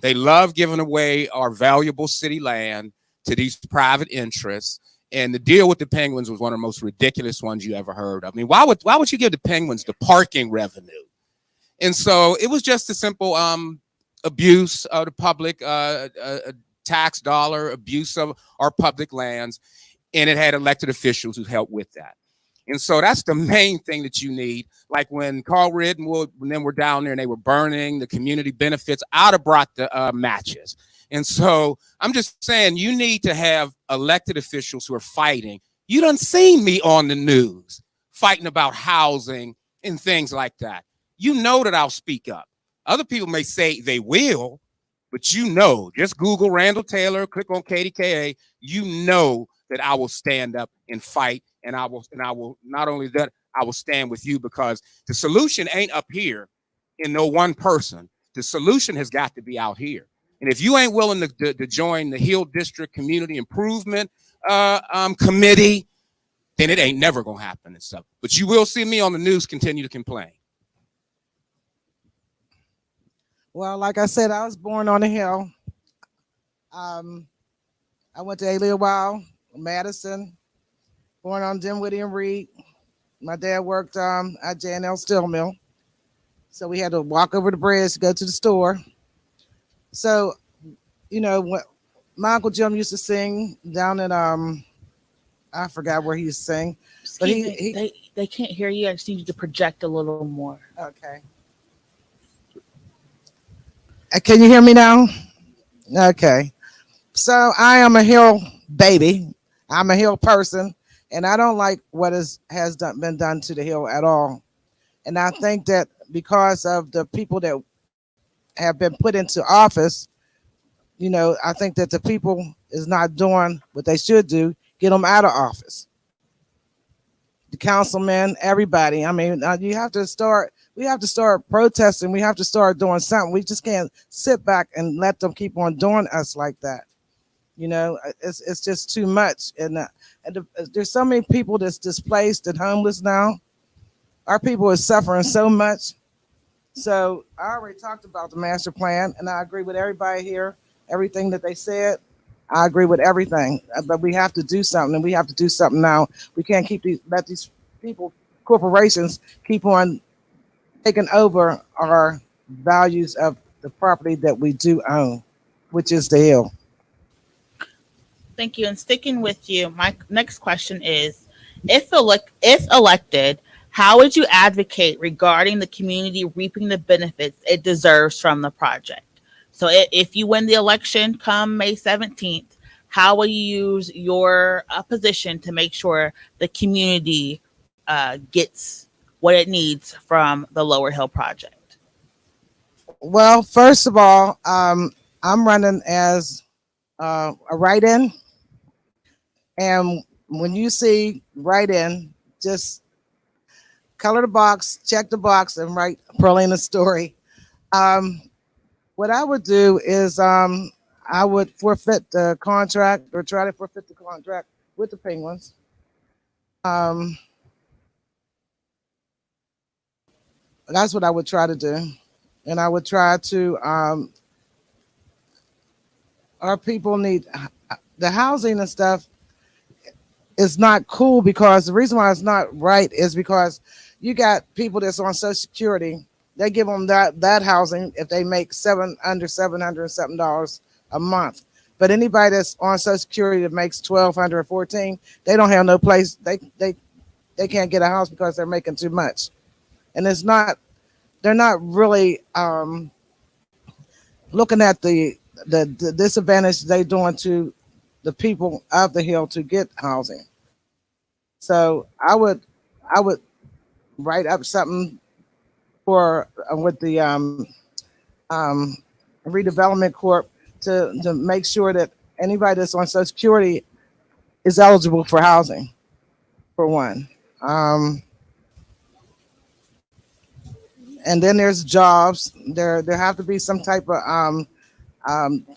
They love giving away our valuable city land to these private interests. And the deal with the Penguins was one of the most ridiculous ones you ever heard of. I mean, why would you give the Penguins the parking revenue? And so it was just a simple abuse of the public tax dollar, abuse of our public lands. And it had elected officials who helped with that. And so that's the main thing that you need. Like when Carl Riddenwood, when them were down there and they were burning the community benefits, I'd have brought the matches. And so I'm just saying, you need to have elected officials who are fighting. You done seen me on the news fighting about housing and things like that. You know that I'll speak up. Other people may say they will, but you know, just Google Randall Taylor, click on KDKA, you know that I will stand up and fight, and I will not only that, I will stand with you, because the solution ain't up here in no one person. The solution has got to be out here. And if you ain't willing to join the Hill District Community Improvement Committee, then it ain't never gonna happen and stuff. But you will see me on the news continue to complain. Well, like I said, I was born on the Hill. I went to A. While, Madison, born on Dinwiddie and Reed. My dad worked at J&L Steel Mill. So we had to walk over the bridge to go to the store. So, you know, what my Uncle Jim used to sing down in, I forgot where he used to sing. But they can't hear you. I just need you to project a little more. Okay. Can you hear me now? Okay. So I am a Hill baby. I'm a Hill person, and I don't like what been done to the Hill at all. And I think that because of the people that have been put into office, you know, I think that the people is not doing what they should do, get them out of office. The councilmen, everybody. I mean, we have to start protesting. We have to start doing something. We just can't sit back and let them keep on doing us like that. You know, it's just too much. And there's so many people that's displaced and homeless now. Our people are suffering so much. So I already talked about the master plan, and I agree with everybody here, everything that they said. I agree with everything, but we have to do something, and we have to do something now. We can't let these people, corporations, keep on taking over our values of the property that we do own, which is the Hill. Thank you. And sticking with you, my next question is, if elected, how would you advocate regarding the community reaping the benefits it deserves from the project? So if you win the election come May 17th, how will you use your position to make sure the community gets what it needs from the Lower Hill project? Well, first of all, I'm running as a write-in. And when you see write-in, just color the box, check the box, and write Perlina Story. What I would do is I would forfeit the contract, or try to forfeit the contract with the Penguins. That's what I would try to do. And I would try to, our people need, the housing and stuff is not cool, because the reason why it's not right is because you got people that's on Social Security. They give them that housing if they make under $707 a month. But anybody that's on Social Security that makes $1,214, they don't have no place. They can't get a house because they're making too much. And they're not really looking at the disadvantage they doing to the people of the Hill to get housing. So I would write up something with the redevelopment corp to make sure that anybody that's on Social Security is eligible for housing, for one. And then there's jobs. There have to be some type of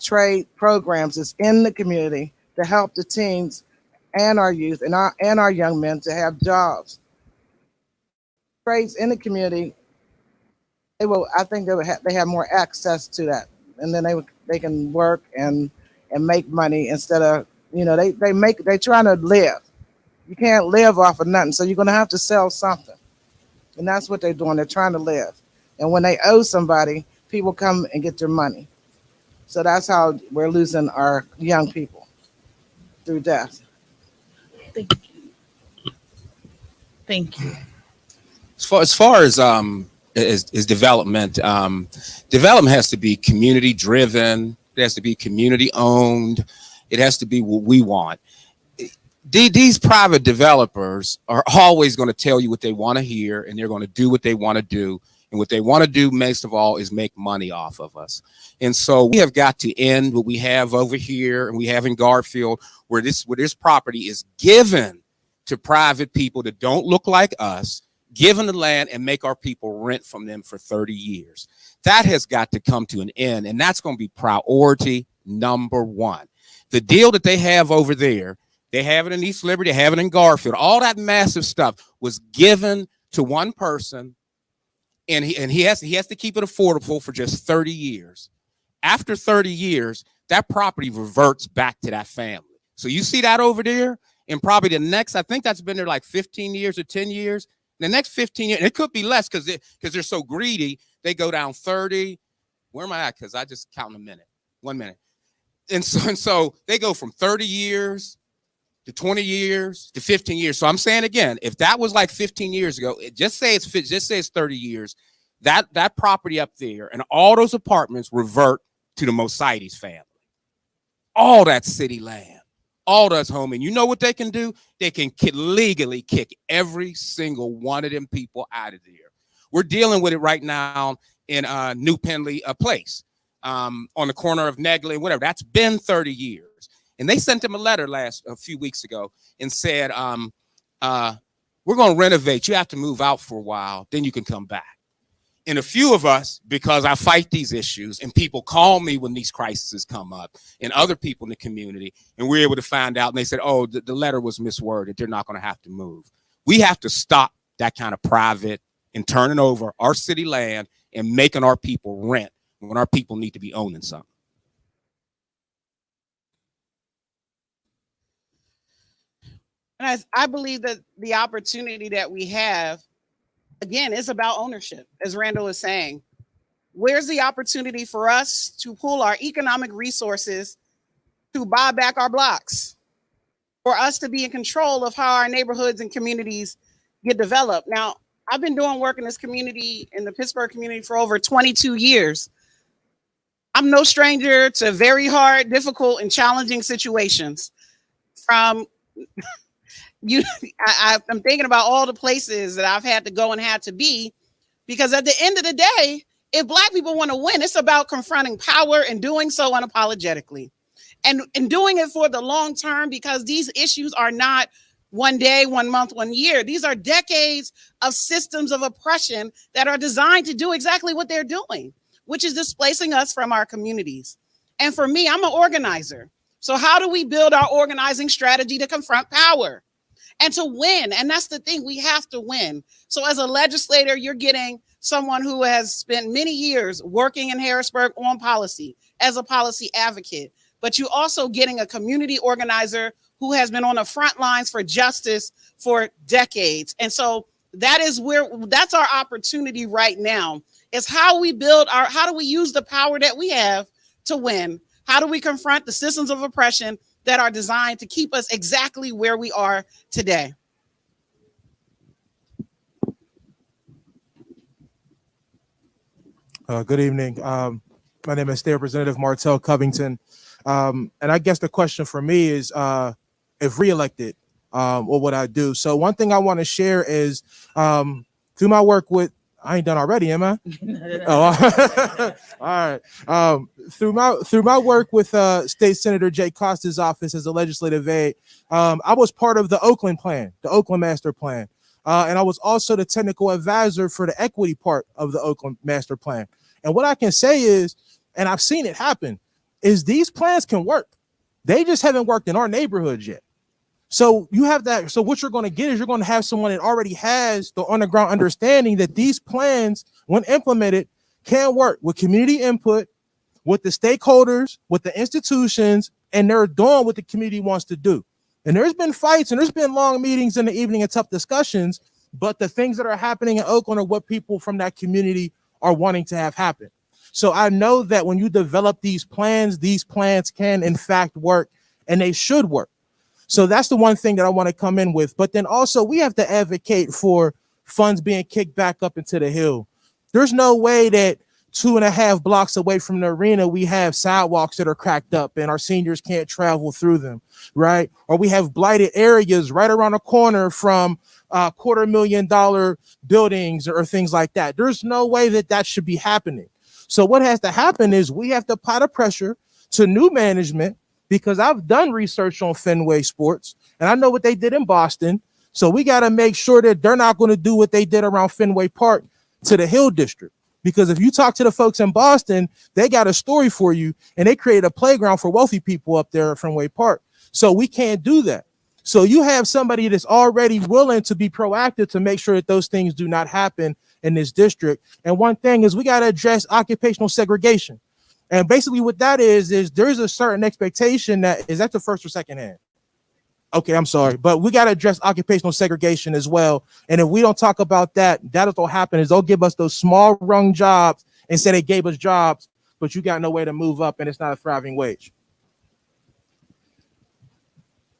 trade programs that's in the community to help the teens and our youth and our young men to have jobs. Trades in the community, I think they have more access to that, and then they can work and make money instead of, you know, they trying to live. You can't live off of nothing, so you're gonna have to sell something. And that's what they're doing. They're trying to live. And when they owe somebody, people come and get their money. So that's how we're losing our young people, through death. Thank you. Thank you. As far as development, development has to be community driven. It has to be community owned. It has to be what we want. These private developers are always going to tell you what they want to hear, and they're going to do what they want to do. And what they want to do, most of all, is make money off of us. And so we have got to end what we have over here and we have in Garfield, where this property is given to private people that don't look like us, given the land and make our people rent from them for 30 years. That has got to come to an end, and that's going to be priority number one. The deal that they have over there, they have it in East Liberty, they have it in Garfield. All that massive stuff was given to one person, and he has to keep it affordable for just 30 years. After 30 years, that property reverts back to that family. So you see that over there, and probably the next, I think that's been there like 15 years or 10 years. The next 15 years, and it could be less because they're so greedy, they go down 30. Where am I at? Because I just count in a minute. 1 minute. And so they go from 30 years to 20 years to 15 years. So I'm saying again, if that was like 15 years ago, just say it's 30 years, that property up there and all those apartments revert to the Mosites family. All that city land, all that's home. And you know what they can do? They can legally kick every single one of them people out of there. We're dealing with it right now in New Penley Place on the corner of Negley and whatever. That's been 30 years. And they sent him a letter a few weeks ago and said, we're going to renovate. You have to move out for a while. Then you can come back. And a few of us, because I fight these issues and people call me when these crises come up and other people in the community, and we're able to find out, and they said, oh, the letter was misworded. They're not going to have to move. We have to stop that kind of private and turning over our city land and making our people rent when our people need to be owning something. And I believe that the opportunity that we have, again, is about ownership, as Randall is saying. Where's the opportunity for us to pool our economic resources to buy back our blocks, for us to be in control of how our neighborhoods and communities get developed? Now, I've been doing work in this community, in the Pittsburgh community, for over 22 years. I'm no stranger to very hard, difficult, and challenging situations. From I'm thinking about all the places that I've had to go and had to be, because at the end of the day, if Black people want to win, it's about confronting power and doing so unapologetically, and doing it for the long term, because these issues are not 1 day, 1 month, 1 year. These are decades of systems of oppression that are designed to do exactly what they're doing, which is displacing us from our communities. And for me, I'm an organizer. So how do we build our organizing strategy to confront power and to win? And that's the thing, we have to win. So as a legislator, you're getting someone who has spent many years working in Harrisburg on policy as a policy advocate, but you're also getting a community organizer who has been on the front lines for justice for decades. And so that's our opportunity right now, is how we how do we use the power that we have to win? How do we confront the systems of oppression that are designed to keep us exactly where we are today? Good evening. My name is State Representative Martell Covington. And I guess the question for me is, if reelected, what would I do? So one thing I want to share is through my work with, I ain't done already, am I? Oh, all right. Through my work with State Senator Jake Costa's office as a legislative aide, I was part of the Oakland plan, the Oakland Master Plan. And I was also the technical advisor for the equity part of the Oakland Master Plan. And what I can say is, and I've seen it happen, is these plans can work. They just haven't worked in our neighborhoods yet. So you have that. So what you're going to get is you're going to have someone that already has the on-the-ground understanding that these plans, when implemented, can work with community input, with the stakeholders, with the institutions, and they're doing what the community wants to do. And there's been fights and there's been long meetings in the evening and tough discussions, but the things that are happening in Oakland are what people from that community are wanting to have happen. So I know that when you develop these plans can in fact work, and they should work. So that's the one thing that I want to come in with. But then also we have to advocate for funds being kicked back up into the Hill. There's no way that 2.5 blocks away from the arena, we have sidewalks that are cracked up and our seniors can't travel through them, right? Or we have blighted areas right around the corner from $250,000 buildings or things like that. There's no way that that should be happening. So what has to happen is we have to apply the pressure to new management, because I've done research on Fenway Sports and I know what they did in Boston. So we got to make sure that they're not going to do what they did around Fenway Park to the Hill District. Because if you talk to the folks in Boston, they got a story for you, and they created a playground for wealthy people up there at Fenway Park. So we can't do that. So you have somebody that's already willing to be proactive to make sure that those things do not happen in this district. And one thing is we got to address occupational segregation. And basically what that is there's a certain expectation that, is that the first or second hand? Okay, I'm sorry, but we got to address occupational segregation as well. And if we don't talk about that, that'll happen is they'll give us those small rung jobs and say they gave us jobs, but you got no way to move up and it's not a thriving wage.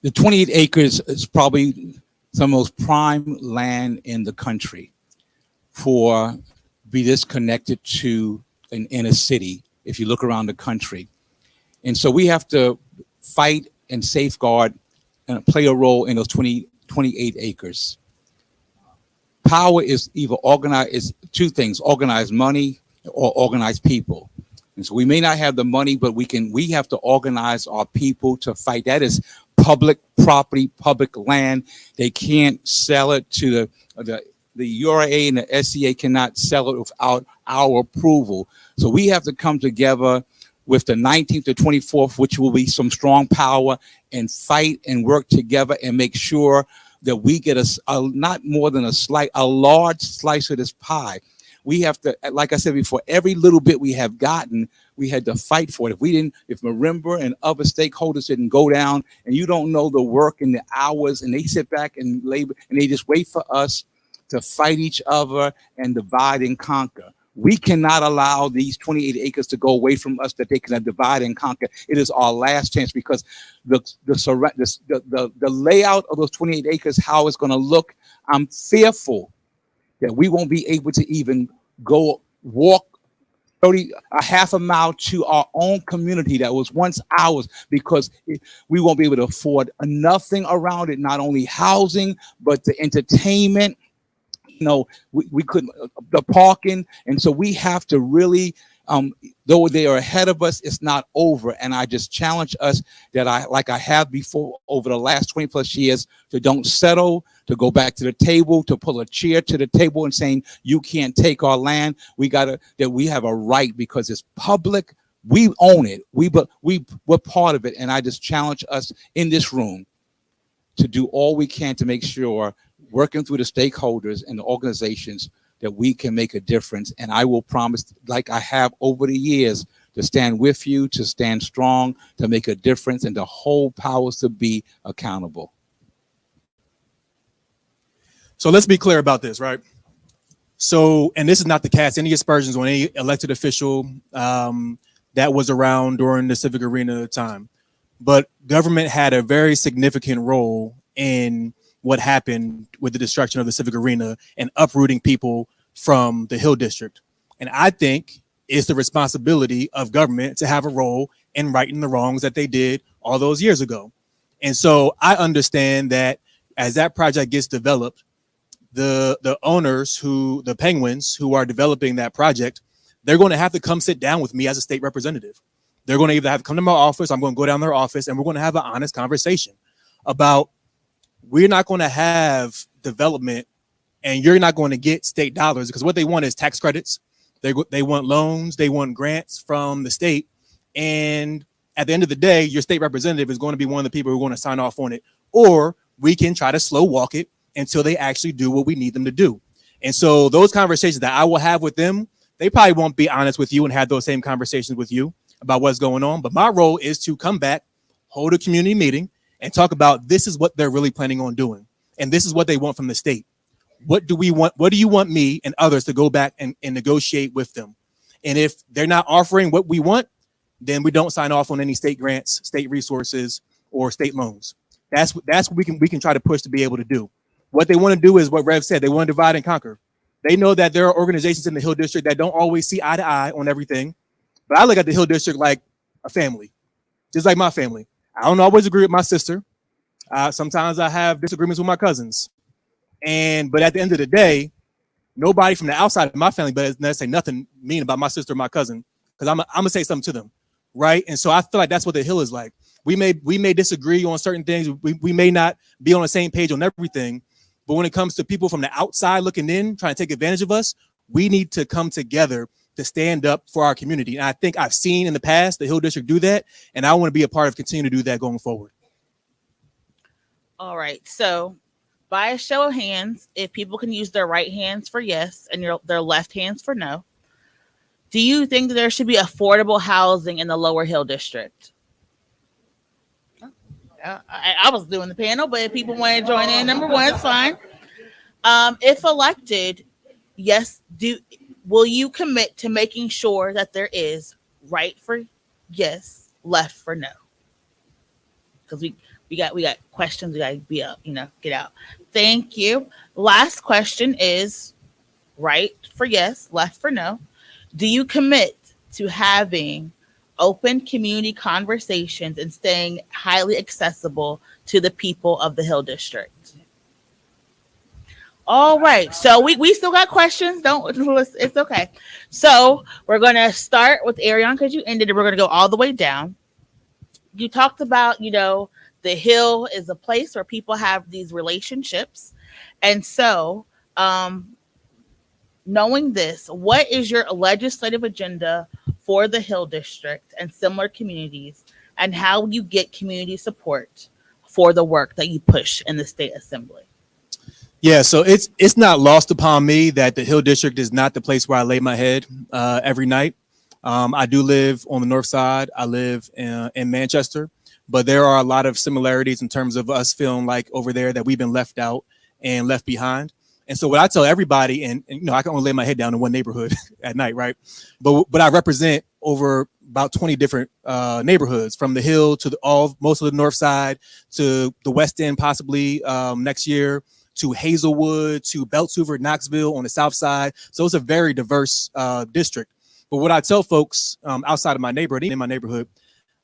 The 28 acres is probably some of the most prime land in the country for be this connected to an inner city, if you look around the country. And so we have to fight and safeguard and play a role in those 28 acres. Power is either organized, is two things: organized money or organized people. And so we may not have the money, but we have to organize our people to fight. That is public property, public land. They can't sell it to the URA, and the SCA cannot sell it without our approval. So we have to come together with the 19th to 24th, which will be some strong power, and fight and work together and make sure that we get a not more than a large slice of this pie. We have to, like I said before, every little bit we have gotten, we had to fight for it. If Marimba and other stakeholders didn't go down, and you don't know the work and the hours, and they sit back and labor, and they just wait for us to fight each other and divide and conquer. We cannot allow these 28 acres to go away from us, that they can divide and conquer. It is our last chance, because the layout of those 28 acres, how it's going to look, I'm fearful that we won't be able to even walk a half a mile to our own community that was once ours, because we won't be able to afford nothing around it, not only housing, but the entertainment. We couldn't, the parking. And so we have to really, though they are ahead of us, it's not over. And I just challenge us that like I have before over the last 20 plus years, to don't settle, to go back to the table, to pull a chair to the table and saying, you can't take our land. We have a right, because it's public. We own it. We're part of it. And I just challenge us in this room to do all we can to make sure, working through the stakeholders and the organizations, that we can make a difference. And I will promise, like I have over the years, to stand with you, to stand strong, to make a difference, and to hold powers to be accountable. So let's be clear about this, right? So, and this is not to cast any aspersions on any elected official that was around during the Civic Arena time, but government had a very significant role in what happened with the destruction of the Civic Arena and uprooting people from the Hill District. And I think it's the responsibility of government to have a role in righting the wrongs that they did all those years ago. And so I understand that as that project gets developed, the owners, the Penguins who are developing that project, they're going to have to come sit down with me as a state representative. They're going to either have to come to my office, I'm going to go down their office, and we're going to have an honest conversation about, we're not going to have development and you're not going to get state dollars, because what they want is tax credits. They want loans, they want grants from the state. And at the end of the day, your state representative is going to be one of the people who are going to sign off on it. Or we can try to slow walk it until they actually do what we need them to do. And so those conversations that I will have with them, they probably won't be honest with you and have those same conversations with you about what's going on. But my role is to come back, hold a community meeting, and talk about, this is what they're really planning on doing. And this is what they want from the state. What do we want? What do you want me and others to go back and negotiate with them? And if they're not offering what we want, then we don't sign off on any state grants, state resources, or state loans. That's what we can try to push to be able to do. What they want to do is what Rev said. They want to divide and conquer. They know that there are organizations in the Hill District that don't always see eye to eye on everything. But I look at the Hill District like a family, just like my family. I don't always agree with my sister. Sometimes I have disagreements with my cousins. But at the end of the day, nobody from the outside of my family better say nothing mean about my sister or my cousin, because I'm gonna say something to them, right? And so I feel like that's what the Hill is like. We may disagree on certain things. We may not be on the same page on everything, but when it comes to people from the outside looking in, trying to take advantage of us, we need to come together to stand up for our community. And I think I've seen in the past the Hill District do that, and I want to be a part of continuing to do that going forward. All right. So by a show of hands, if people can use their right hands for yes and their left hands for no, do you think that there should be affordable housing in the Lower Hill District? I was doing the panel, but if people want to join in, number one, it's fine. If elected, yes, will you commit to making sure that there is right for yes, left for no? Because we got questions. We got to be up, get out. Thank you. Last question is right for yes, left for no. Do you commit to having open community conversations and staying highly accessible to the people of the Hill District? All right. So we still got questions. It's okay. So we're going to start with Aerion because you ended it. We're going to go all the way down. You talked about, the Hill is a place where people have these relationships. And so knowing this, what is your legislative agenda for the Hill District and similar communities, and how will you get community support for the work that you push in the state assembly? Yeah, so it's not lost upon me that the Hill District is not the place where I lay my head every night. I do live on the north side. I live in Manchester, but there are a lot of similarities in terms of us feeling like over there that we've been left out and left behind. And so what I tell everybody, and I can only lay my head down in one neighborhood at night, right? But I represent over about 20 different neighborhoods, from the Hill to most of the north side, to the West End possibly next year, to Hazelwood, to Beltshoover, Knoxville on the south side. So it's a very diverse district. But what I tell folks outside of my neighborhood, in my neighborhood,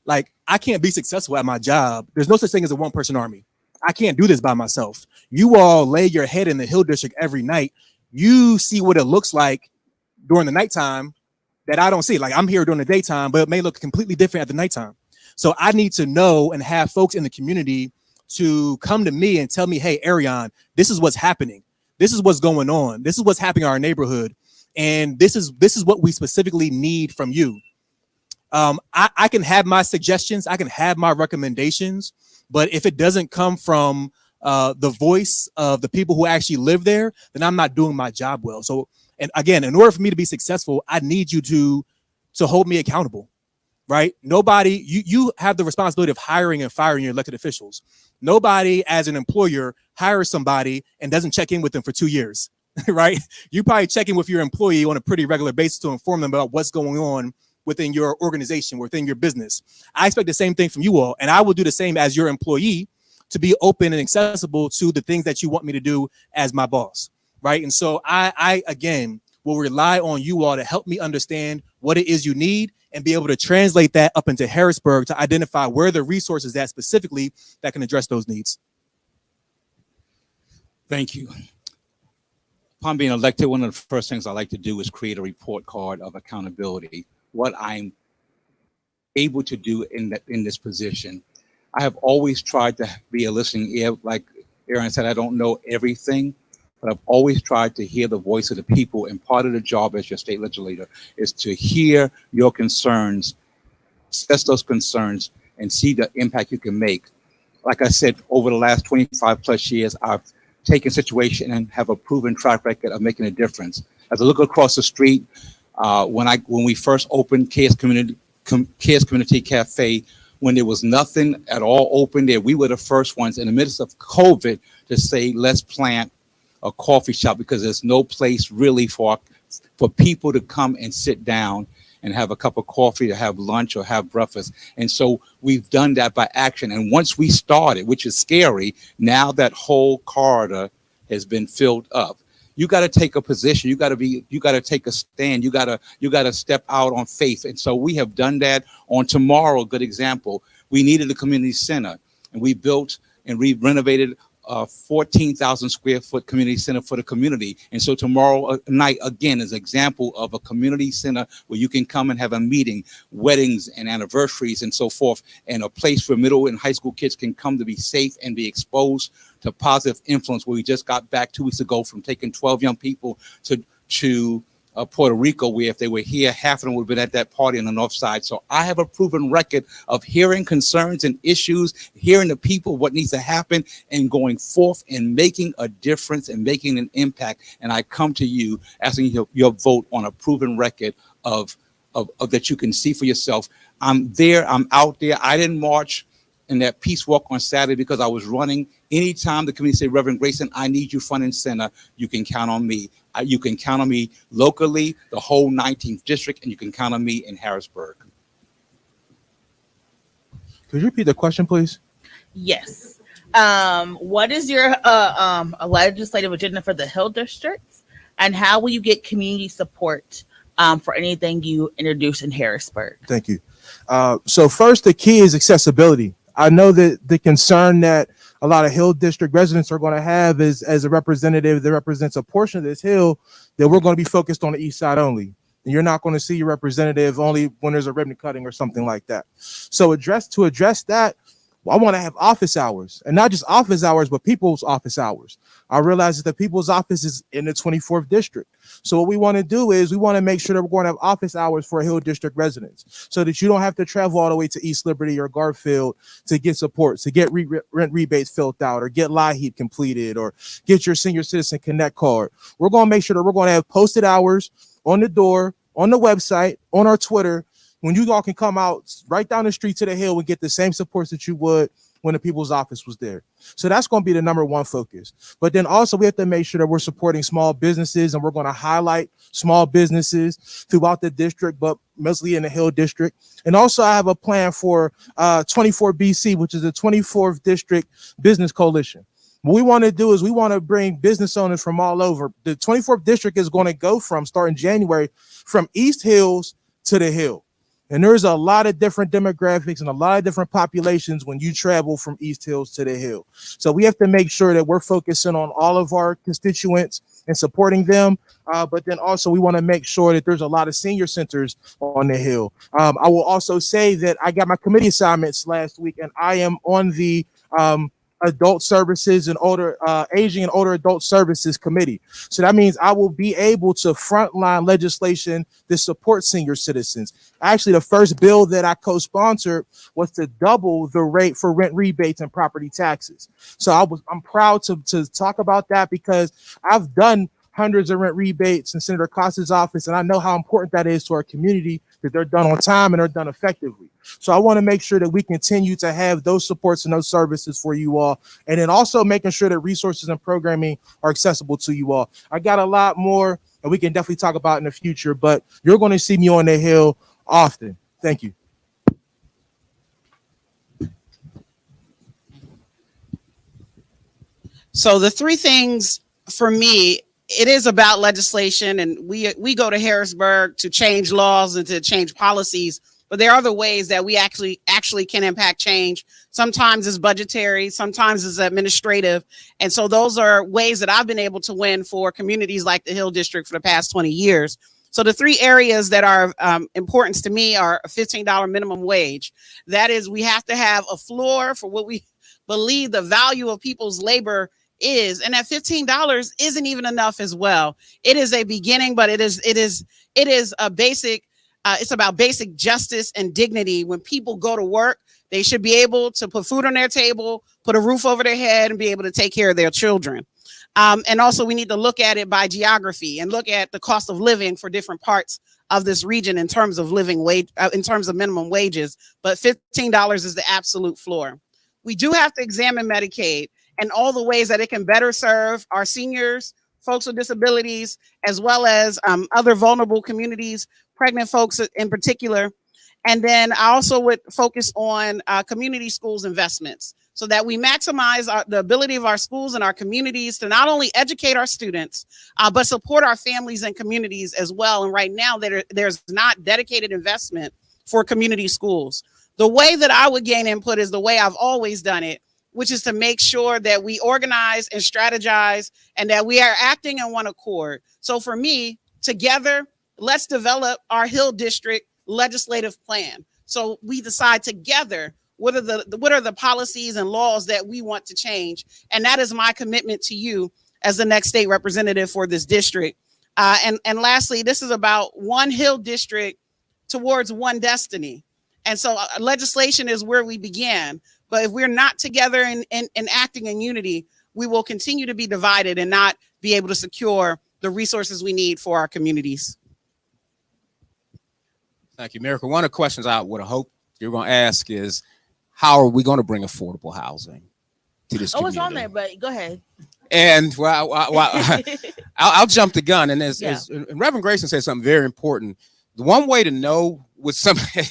like, I can't be successful at my job. There's no such thing as a one-person army. I can't do this by myself. You all lay your head in the Hill District every night. You see what it looks like during the nighttime that I don't see. Like, I'm here during the daytime, but it may look completely different at the nighttime. So I need to know and have folks in the community to come to me and tell me, hey, Aerion, this is what's happening. This is what's going on. This is what's happening in our neighborhood. And this is what we specifically need from you. I can have my suggestions. I can have my recommendations. But if it doesn't come from the voice of the people who actually live there, then I'm not doing my job well. So, and again, in order for me to be successful, I need you to hold me accountable, right? Nobody, you have the responsibility of hiring and firing your elected officials. Nobody as an employer hires somebody and doesn't check in with them for 2 years, right? You probably check in with your employee on a pretty regular basis to inform them about what's going on within your organization, within your business. I expect the same thing from you all, and I will do the same as your employee, to be open and accessible to the things that you want me to do as my boss, right? And so I again, will rely on you all to help me understand what it is you need and be able to translate that up into Harrisburg to identify where the resources at specifically that can address those needs. Thank you. Upon being elected, one of the first things I like to do is create a report card of accountability. What I'm able to do in this position. I have always tried to be a listening ear. Like Aerion said, I don't know everything, but I've always tried to hear the voice of the people. And part of the job as your state legislator is to hear your concerns, assess those concerns, and see the impact you can make. Like I said, over the last 25 plus years, I've taken situation and have a proven track record of making a difference. As I look across the street, when we first opened Chaos Community Cafe, when there was nothing at all open there, we were the first ones in the midst of COVID to say, let's plant a coffee shop, because there's no place really for people to come and sit down and have a cup of coffee or have lunch or have breakfast. And so we've done that by action. And once we started, which is scary, now that whole corridor has been filled up. You got to take a position. You got to take a stand. You got to step out on faith. And so we have done that. On tomorrow, a good example, we needed a community center, and we built and renovated a 14,000 square foot community center for the community. And so tomorrow night, again, is an example of a community center where you can come and have a meeting, weddings and anniversaries and so forth, and a place where middle and high school kids can come to be safe and be exposed to positive influence. Where we just got back 2 weeks ago from taking 12 young people to Puerto Rico, where if they were here, half of them would have been at that party on the north side. So I have a proven record of hearing concerns and issues, hearing the people, what needs to happen, and going forth and making a difference and making an impact. And I come to you asking your vote on a proven record of that you can see for yourself. I'm there, I'm out there. I didn't march in that peace walk on Saturday because I was running. Anytime the community say, Reverend Grayson, I need you front and center, you can count on me. You can count on me locally, the whole 19th district, and you can count on me in Harrisburg. Could you repeat the question, please? Yes. What is your legislative agenda for the Hill districts, and how will you get community support for anything you introduce in Harrisburg? Thank you. So first, the key is accessibility. I know that the concern that a lot of Hill District residents are going to have is, as a representative that represents a portion of this Hill, that we're going to be focused on the east side only. And you're not going to see your representative only when there's a ribbon cutting or something like that. So to address that, I want to have office hours, and not just office hours, but people's office hours. I realize that the people's office is in the 24th district. So what we want to do is we want to make sure that we're going to have office hours for Hill District residents, so that you don't have to travel all the way to East Liberty or Garfield to get support, to get rent rebates filled out, or get LIHEAP completed, or get your Senior Citizen Connect card. We're going to make sure that we're going to have posted hours on the door, on the website, on our Twitter, when you all can come out right down the street to the Hill and get the same supports that you would when the people's office was there. So that's going to be the number one focus. But then also we have to make sure that we're supporting small businesses, and we're going to highlight small businesses throughout the district, but mostly in the Hill district. And also I have a plan for 24BC, which is the 24th District Business Coalition. What we want to do is we want to bring business owners from all over. The 24th District is going to go from, starting January, from East Hills to the Hill. And there's a lot of different demographics and a lot of different populations when you travel from East Hills to the Hill. So we have to make sure that we're focusing on all of our constituents and supporting them. But then also we want to make sure that there's a lot of senior centers on the Hill. I will also say that I got my committee assignments last week, and I am on the adult services and older aging and older adult services committee. So that means I will be able to frontline legislation that supports senior citizens. Actually, the first bill that I co-sponsored was to double the rate for rent rebates and property taxes. So I'm proud to talk about that, because I've done hundreds of rent rebates in Senator Costa's office, and I know how important that is to our community, that they're done on time and they're done effectively. So I want to make sure that we continue to have those supports and those services for you all, and then also making sure that resources and programming are accessible to you all. I got a lot more, and we can definitely talk about in the future, but you're going to see me on the Hill often. Thank you. So the three things for me, it is about legislation, and we go to Harrisburg to change laws and to change policies, but there are other ways that we actually can impact change. Sometimes it's budgetary, sometimes it's administrative. And so those are ways that I've been able to win for communities like the Hill District for the past 20 years. So the three areas that are importance to me are a $15 minimum wage. That is, we have to have a floor for what we believe the value of people's labor is, and that $15 isn't even enough as well. It is a beginning, but it is a basic. It's about basic justice and dignity. When people go to work, they should be able to put food on their table, put a roof over their head, and be able to take care of their children. And also, we need to look at it by geography and look at the cost of living for different parts of this region in terms of living wage, in terms of minimum wages. But $15 is the absolute floor. We do have to examine Medicaid and all the ways that it can better serve our seniors, folks with disabilities, as well as other vulnerable communities, pregnant folks in particular. And then I also would focus on community schools investments so that we maximize the ability of our schools and our communities to not only educate our students, but support our families and communities as well. And right now there's not dedicated investment for community schools. The way that I would gain input is the way I've always done it, which is to make sure that we organize and strategize and that we are acting in one accord. So for me, together, let's develop our Hill District legislative plan. So we decide together what are the policies and laws that we want to change. And that is my commitment to you as the next state representative for this district. And lastly, this is about one Hill District towards one destiny. And so legislation is where we began. But if we're not together and acting in unity, we will continue to be divided and not be able to secure the resources we need for our communities. Thank you, Miracle. One of the questions I would hope you're going to ask is, how are we going to bring affordable housing to this community? It's on there, but go ahead. And I'll jump the gun. And as Reverend Grayson said something very important. The one way to know what somebody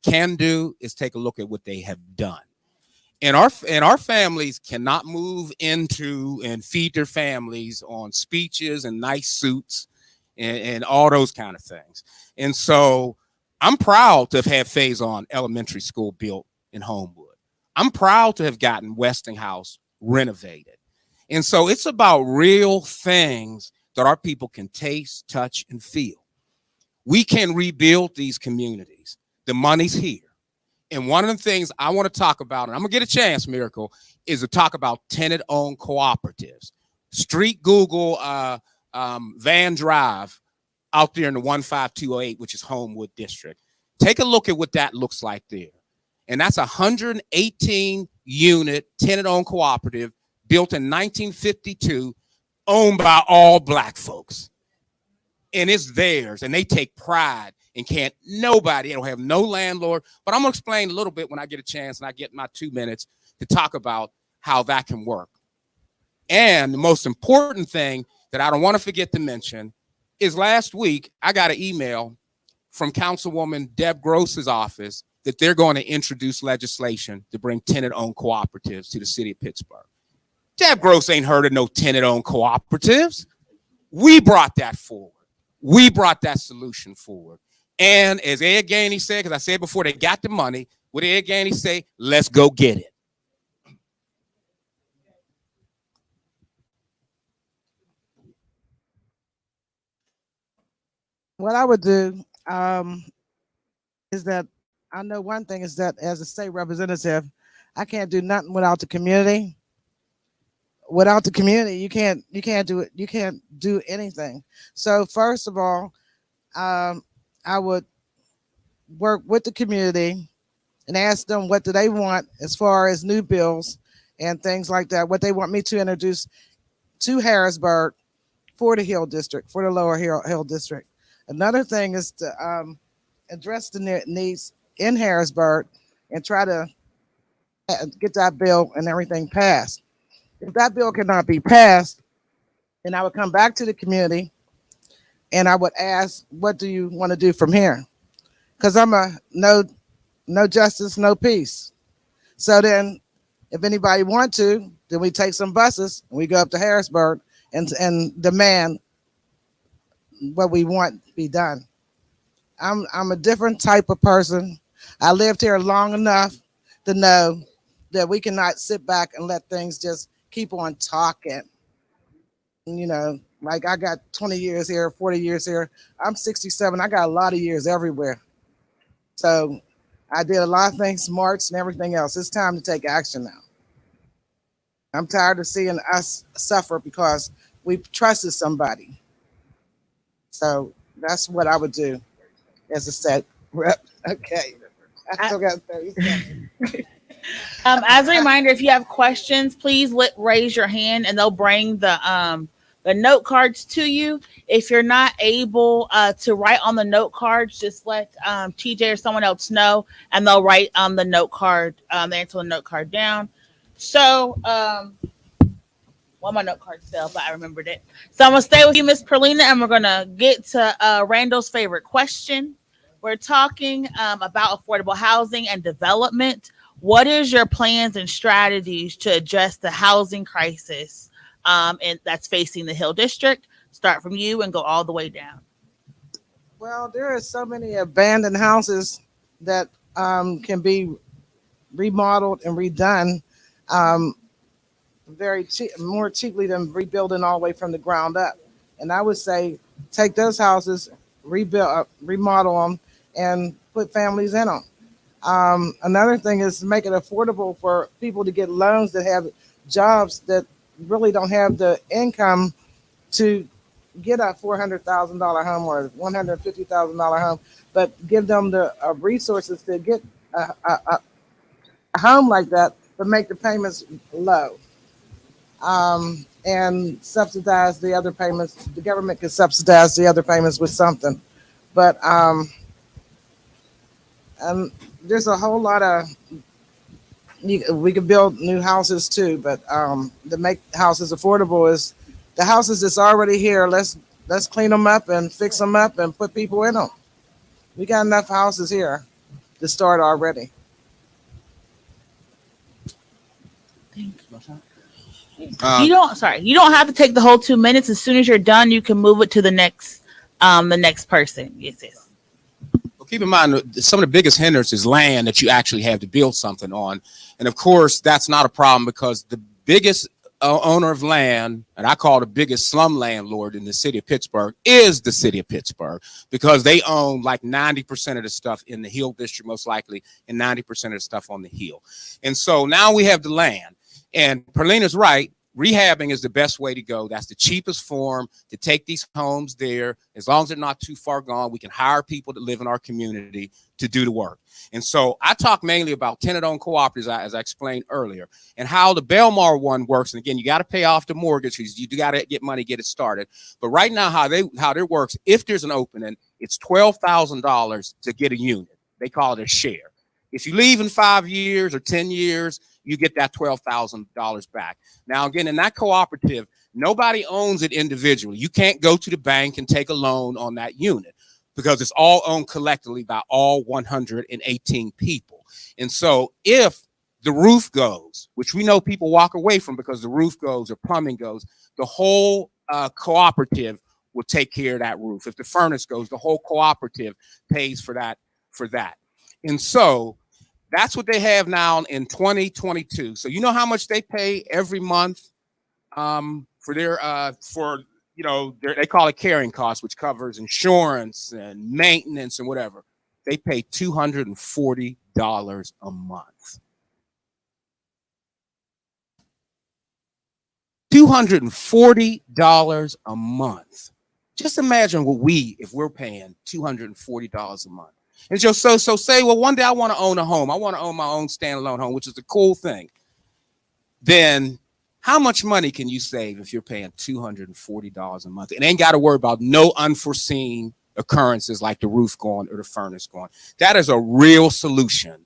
can do is take a look at what they have done. And our families cannot move into and feed their families on speeches and nice suits and all those kind of things. And so I'm proud to have had Faison Elementary School built in Homewood. I'm proud to have gotten Westinghouse renovated. And so it's about real things that our people can taste, touch, and feel. We can rebuild these communities. The money's here. And one of the things I want to talk about, and I'm going to get a chance, Miracle, is to talk about tenant-owned cooperatives. Street Google Van Drive out there in the 15208, which is Homewood District. Take a look at what that looks like there. And that's a 118-unit tenant-owned cooperative built in 1952, owned by all Black folks. And it's theirs, and they take pride. And they don't have no landlord. But I'm going to explain a little bit when I get a chance and I get my 2 minutes to talk about how that can work. And the most important thing that I don't want to forget to mention is last week, I got an email from Councilwoman Deb Gross's office that they're going to introduce legislation to bring tenant-owned cooperatives to the city of Pittsburgh. Deb Gross ain't heard of no tenant-owned cooperatives. We brought that forward. We brought that solution forward. And as Ed Gainey said, because I said before, they got the money. What did Ed Gainey say? Let's go get it. What I would do is that I know one thing is that as a state representative, I can't do nothing without the community. Without the community, you can't do it. You can't do anything. So first of all, I would work with the community and ask them what do they want as far as new bills and things like that, what they want me to introduce to Harrisburg for the Hill District, for the Lower Hill District. Another thing is to address the needs in Harrisburg and try to get that bill and everything passed. If that bill cannot be passed, then I would come back to the community and I would ask, what do you want to do from here? Because I'm a no justice, no peace. So then if anybody want to, then we take some buses and we go up to Harrisburg and demand what we want to be done. I'm a different type of person. I lived here long enough to know that we cannot sit back and let things just keep on talking. You know, like I got 20 years here, 40 years here. I'm 67. I got a lot of years everywhere. So I did a lot of things, marched and everything else. It's time to take action now. I'm tired of seeing us suffer because we trusted somebody. So that's what I would do as a state rep. Okay. I still got 30 seconds. As a reminder, if you have questions, please raise your hand and they'll bring the note cards to you. If you're not able to write on the note cards, just let TJ or someone else know and they'll write on the note card, the answer the note card down. So Well, my note card fell, but I remembered it. So I'm gonna stay with you, Miss Perlina, and we're gonna get to Randall's favorite question. We're talking about affordable housing and development. What is your plans and strategies to address the housing crisis and that's facing the Hill District? Start from you and go all the way down. Well, there are so many abandoned houses that can be remodeled and redone very cheap, more cheaply than rebuilding all the way from the ground up. And I would say take those houses, rebuild, remodel them, and put families in them. Another thing is make it affordable for people to get loans that have jobs that really don't have the income to get a $400,000 home or $150,000 home, but give them the resources to get a home like that, but make the payments low. And subsidize the other payments. The government can subsidize the other payments with something, but and there's a whole lot of we could build new houses too, but to make houses affordable is the houses that's already here. Let's clean them up and fix them up and put people in them. We got enough houses here to start already. Thank you. You don't have to take the whole 2 minutes. As soon as you're done, you can move it to the next person. Yes. Well, keep in mind, some of the biggest hindrances is land that you actually have to build something on. And of course, that's not a problem because the biggest owner of land, and I call the biggest slum landlord in the city of Pittsburgh, is the city of Pittsburgh, because they own like 90% of the stuff in the Hill District, most likely, and 90% of the stuff on the Hill. And so now we have the land. And Perlina's right. Rehabbing is the best way to go. That's the cheapest form to take these homes there. As long as they're not too far gone, we can hire people to live in our community to do the work. And so I talk mainly about tenant-owned cooperatives, as I explained earlier, and how the Belmar one works. And again, you got to pay off the mortgages. You do got to get money, get it started. But right now, how it works, if there's an opening, it's $12,000 to get a unit. They call it a share. If you leave in 5 years or 10 years, you get that $12,000 back. Now, again, in that cooperative, nobody owns it individually. You can't go to the bank and take a loan on that unit because it's all owned collectively by all 118 people. And so if the roof goes, which we know people walk away from because the roof goes or plumbing goes, the whole cooperative will take care of that roof. If the furnace goes, the whole cooperative pays for that. And so that's what they have now in 2022. So you know how much they pay every month for their they call it carrying costs, which covers insurance and maintenance and whatever. They pay $240 a month. $240 a month. Just imagine if we're paying $240 a month. And so say, well, one day I want to own a home. I want to own my own standalone home, which is a cool thing. Then how much money can you save if you're paying $240 a month? And ain't got to worry about no unforeseen occurrences like the roof going or the furnace going. That is a real solution.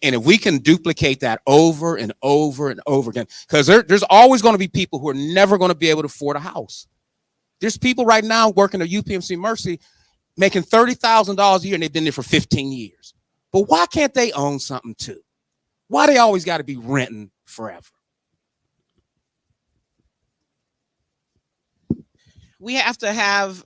And if we can duplicate that over and over and over again, because there's always going to be people who are never going to be able to afford a house. There's people right now working at UPMC Mercy making $30,000 a year, and they've been there for 15 years. But why can't they own something too? Why they always got to be renting forever? We have to have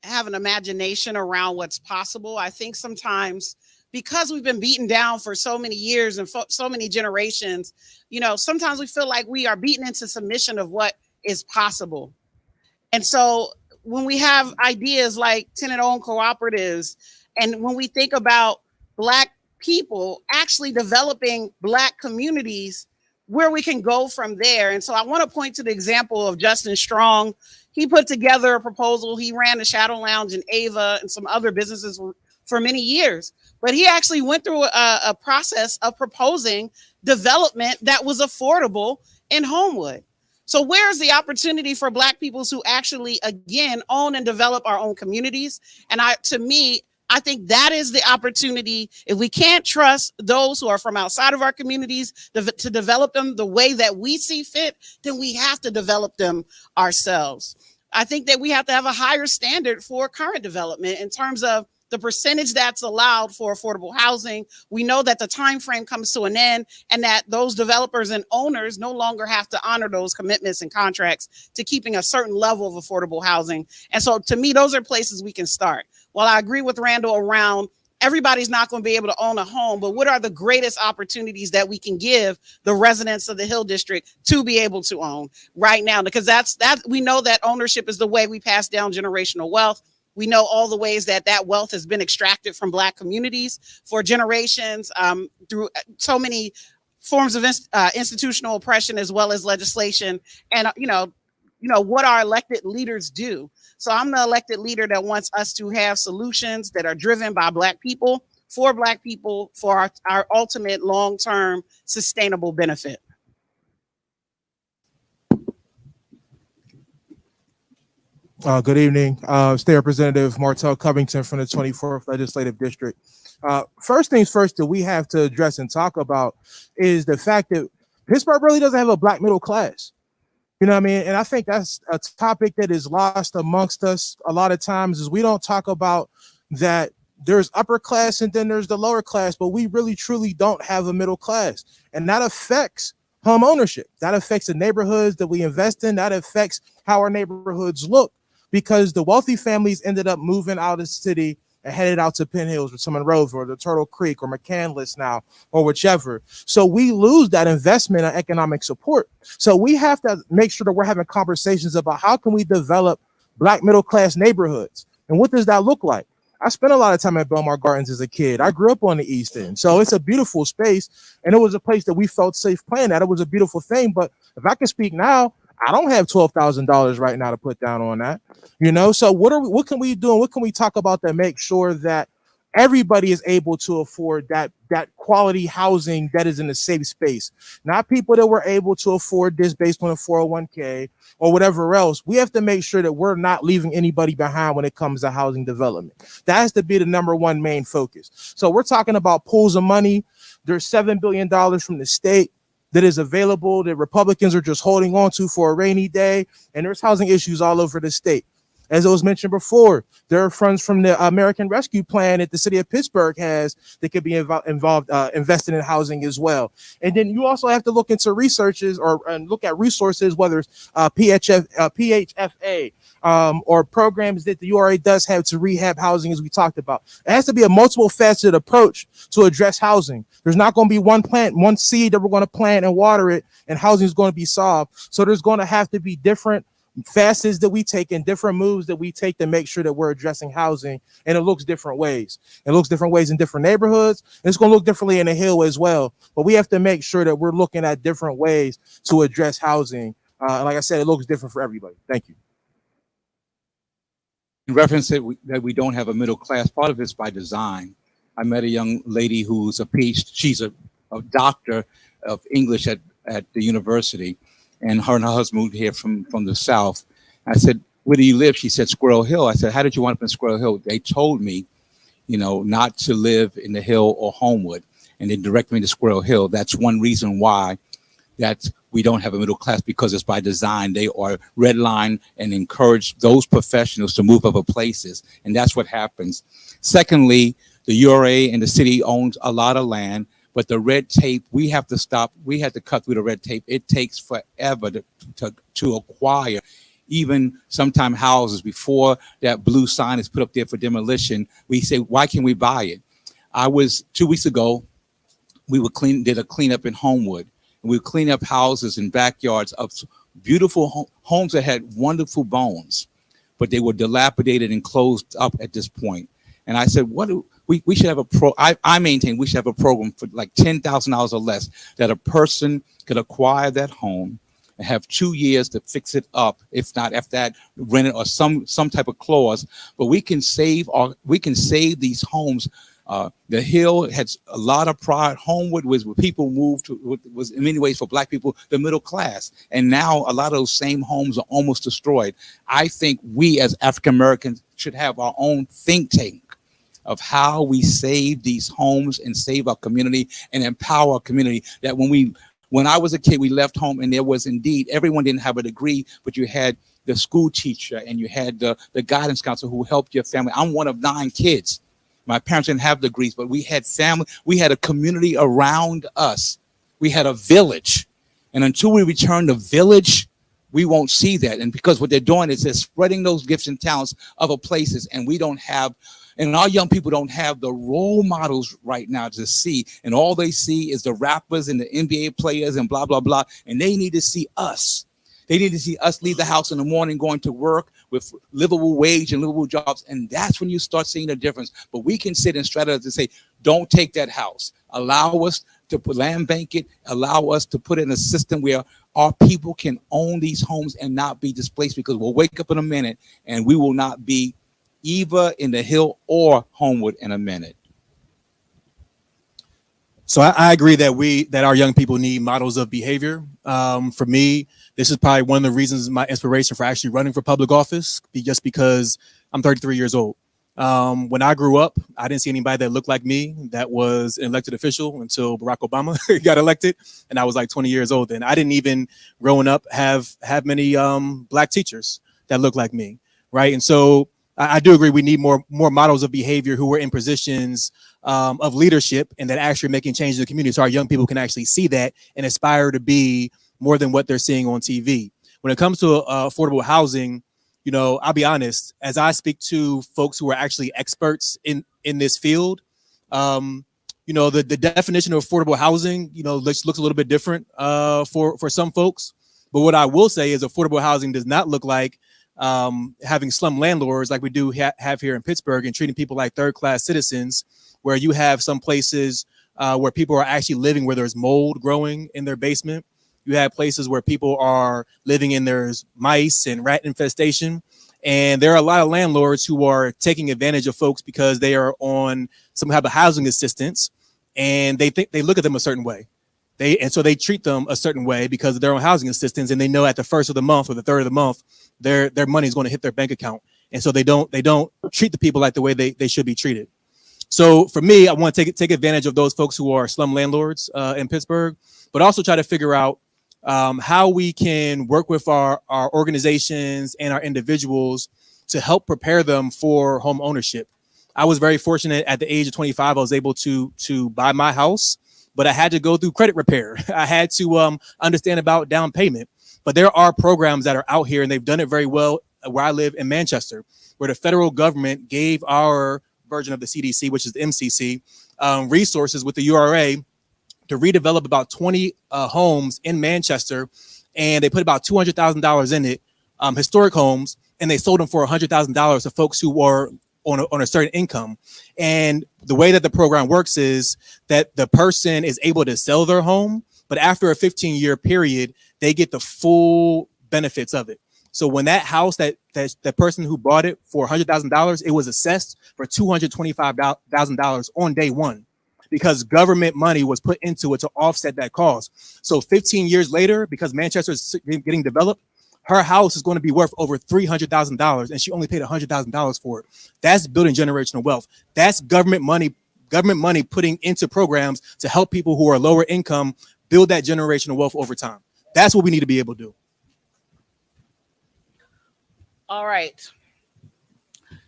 an imagination around what's possible. I think sometimes because we've been beaten down for so many years and so many generations, sometimes we feel like we are beaten into submission of what is possible. And so when we have ideas like tenant-owned cooperatives, and when we think about Black people actually developing Black communities, where we can go from there. And so I want to point to the example of Justin Strong. He put together a proposal. He ran the Shadow Lounge in Ava and some other businesses for many years. But he actually went through a process of proposing development that was affordable in Homewood. So where's the opportunity for Black people to actually, again, own and develop our own communities? And to me, I think that is the opportunity. If we can't trust those who are from outside of our communities to develop them the way that we see fit, then we have to develop them ourselves. I think that we have to have a higher standard for current development in terms of the percentage that's allowed for affordable housing. We know that the time frame comes to an end and that those developers and owners no longer have to honor those commitments and contracts to keeping a certain level of affordable housing. And so to me, those are places we can start. While I agree with Randall around everybody's not going to be able to own a home, but what are the greatest opportunities that we can give the residents of the Hill District to be able to own right now? Because we know that ownership is the way we pass down generational wealth. We know all the ways that wealth has been extracted from Black communities for generations through so many forms of institutional oppression as well as legislation. And, what our elected leaders do. So I'm the elected leader that wants us to have solutions that are driven by Black people, for our ultimate long-term sustainable benefit. Good evening. State Representative Martell Covington from the 24th Legislative District. First things first that we have to address and talk about is the fact that Pittsburgh really doesn't have a Black middle class. You know what I mean? And I think that's a topic that is lost amongst us a lot of times, is we don't talk about that there's upper class and then there's the lower class, but we really truly don't have a middle class. And that affects home ownership. That affects the neighborhoods that we invest in. That affects how our neighborhoods look, because the wealthy families ended up moving out of the city and headed out to Penn Hills or to Monroe or the Turtle Creek or McCandless now or whichever. So we lose that investment in economic support. So we have to make sure that we're having conversations about how can we develop Black middle class neighborhoods, and what does that look like? I spent a lot of time at Belmar Gardens as a kid. I grew up on the East End, so it's a beautiful space, and it was a place that we felt safe playing at. It was a beautiful thing. But if I can speak now, I don't have $12,000 right now to put down on that, So what can we do, and what can we talk about to make sure that everybody is able to afford that quality housing that is in a safe space? Not people that were able to afford this based on a 401k or whatever else. We have to make sure that we're not leaving anybody behind when it comes to housing development. That has to be the number one main focus. So we're talking about pools of money. There's $7 billion from the state that is available that Republicans are just holding on to for a rainy day. And there's housing issues all over the state. As it was mentioned before, there are funds from the American Rescue Plan that the city of Pittsburgh has that could be invested in housing as well. And then you also have to look into researches and look at resources, whether it's PHFA or programs that the URA does have to rehab housing, as we talked about. It has to be a multiple faceted approach to address housing. There's not going to be one seed that we're going to plant and water it, and housing is going to be solved. So there's going to have to be different facets that we take and different moves that we take to make sure that we're addressing housing, and it looks different ways. It looks different ways in different neighborhoods, and it's going to look differently in the Hill as well. But we have to make sure that we're looking at different ways to address housing. Like I said, it looks different for everybody. Thank you. In reference that we don't have a middle class, part of it's by design. I met a young lady who's a PhD. She's a doctor of English at the university, and her husband moved here from the South. I said, "Where do you live?" She said, "Squirrel Hill." I said, "How did you wind up in Squirrel Hill?" They told me, not to live in the Hill or Homewood, and they directed me to Squirrel Hill. That's one reason why that we don't have a middle class, because it's by design. They are redline and encourage those professionals to move other places, and that's what happens. Secondly, the URA and the city owns a lot of land, but the red tape, we have to stop. We have to cut through the red tape. It takes forever to acquire even sometimes houses. Before that blue sign is put up there for demolition, we say, why can't we buy it? 2 weeks ago, did a cleanup in Homewood. We would clean up houses and backyards of beautiful homes that had wonderful bones, but they were dilapidated and closed up at this point. And I said, we should have I maintain we should have a program for like $10,000 or less, that a person could acquire that home and have 2 years to fix it up. If not, after that, rent it or some type of clause. But we can save these homes. The Hill had a lot of pride. Homewood was where people moved to, was in many ways for Black people, the middle class. And now a lot of those same homes are almost destroyed. I think we as African Americans should have our own think tank of how we save these homes and save our community and empower our community. That when I was a kid, we left home and there was indeed, everyone didn't have a degree, but you had the school teacher and you had the guidance counselor who helped your family. I'm one of 9 kids. My parents didn't have degrees, but we had family. We had a community around us. We had a village. And until we return the village, we won't see that. And because what they're doing is they're spreading those gifts and talents other places. And we don't have, and our young people don't have the role models right now to see. And all they see is the rappers and the NBA players and blah, blah, blah. And they need to see us. They need to see us leave the house in the morning, going to work with livable wage and livable jobs. And that's when you start seeing the difference. But we can sit and strategize and say, don't take that house. Allow us to land bank it. Allow us to put in a system where our people can own these homes and not be displaced, because we'll wake up in a minute and we will not be either in the Hill or Homewood in a minute. So I agree that our young people need models of behavior. For me, this is probably one of the reasons, my inspiration for actually running for public office, just because I'm 33 years old. When I grew up, I didn't see anybody that looked like me that was an elected official until Barack Obama got elected, and I was like 20 years old. And I didn't even, growing up, have many Black teachers that looked like me, right? And so I do agree we need more models of behavior who are in positions of leadership and that actually making change in the community, so our young people can actually see that and aspire to be more than what they're seeing on TV. When it comes to affordable housing, you know, I'll be honest, as I speak to folks who are actually experts in this field, you know, the definition of affordable housing, you know, looks a little bit different for some folks. But what I will say is affordable housing does not look like having slum landlords like we do have here in Pittsburgh and treating people like third-class citizens, where you have some places where people are actually living where there's mold growing in their basement. You have places where people are living in there's mice and rat infestation. And there are a lot of landlords who are taking advantage of folks because they are on some type of housing assistance, and they look at them a certain way. So they treat them a certain way because they're on housing assistance, and they know at the first of the month or the third of the month, their money is going to hit their bank account. And so they don't treat the people like the way they should be treated. So for me, I want to take advantage of those folks who are slum landlords in Pittsburgh, but also try to figure out how we can work with our organizations and our individuals to help prepare them for home ownership. I was very fortunate at the age of 25, I was able to buy my house, but I had to go through credit repair. I had to understand about down payment. But there are programs that are out here, and they've done it very well where I live in Manchester, where the federal government gave our version of the CDC, which is the MCC, resources with the URA to redevelop about 20 homes in Manchester, and they put about $200,000 in it, historic homes, and they sold them for $100,000 to folks who were on a certain income. And the way that the program works is that the person is able to sell their home, but after a 15-year period, they get the full benefits of it. So when that house, that person who bought it for $100,000, it was assessed for $225,000 on day one, because government money was put into it to offset that cost. So 15 years later, because Manchester is getting developed, her house is going to be worth over $300,000, and she only paid $100,000 for it. That's building generational wealth. That's government money putting into programs to help people who are lower income build that generational wealth over time. That's what we need to be able to do. All right.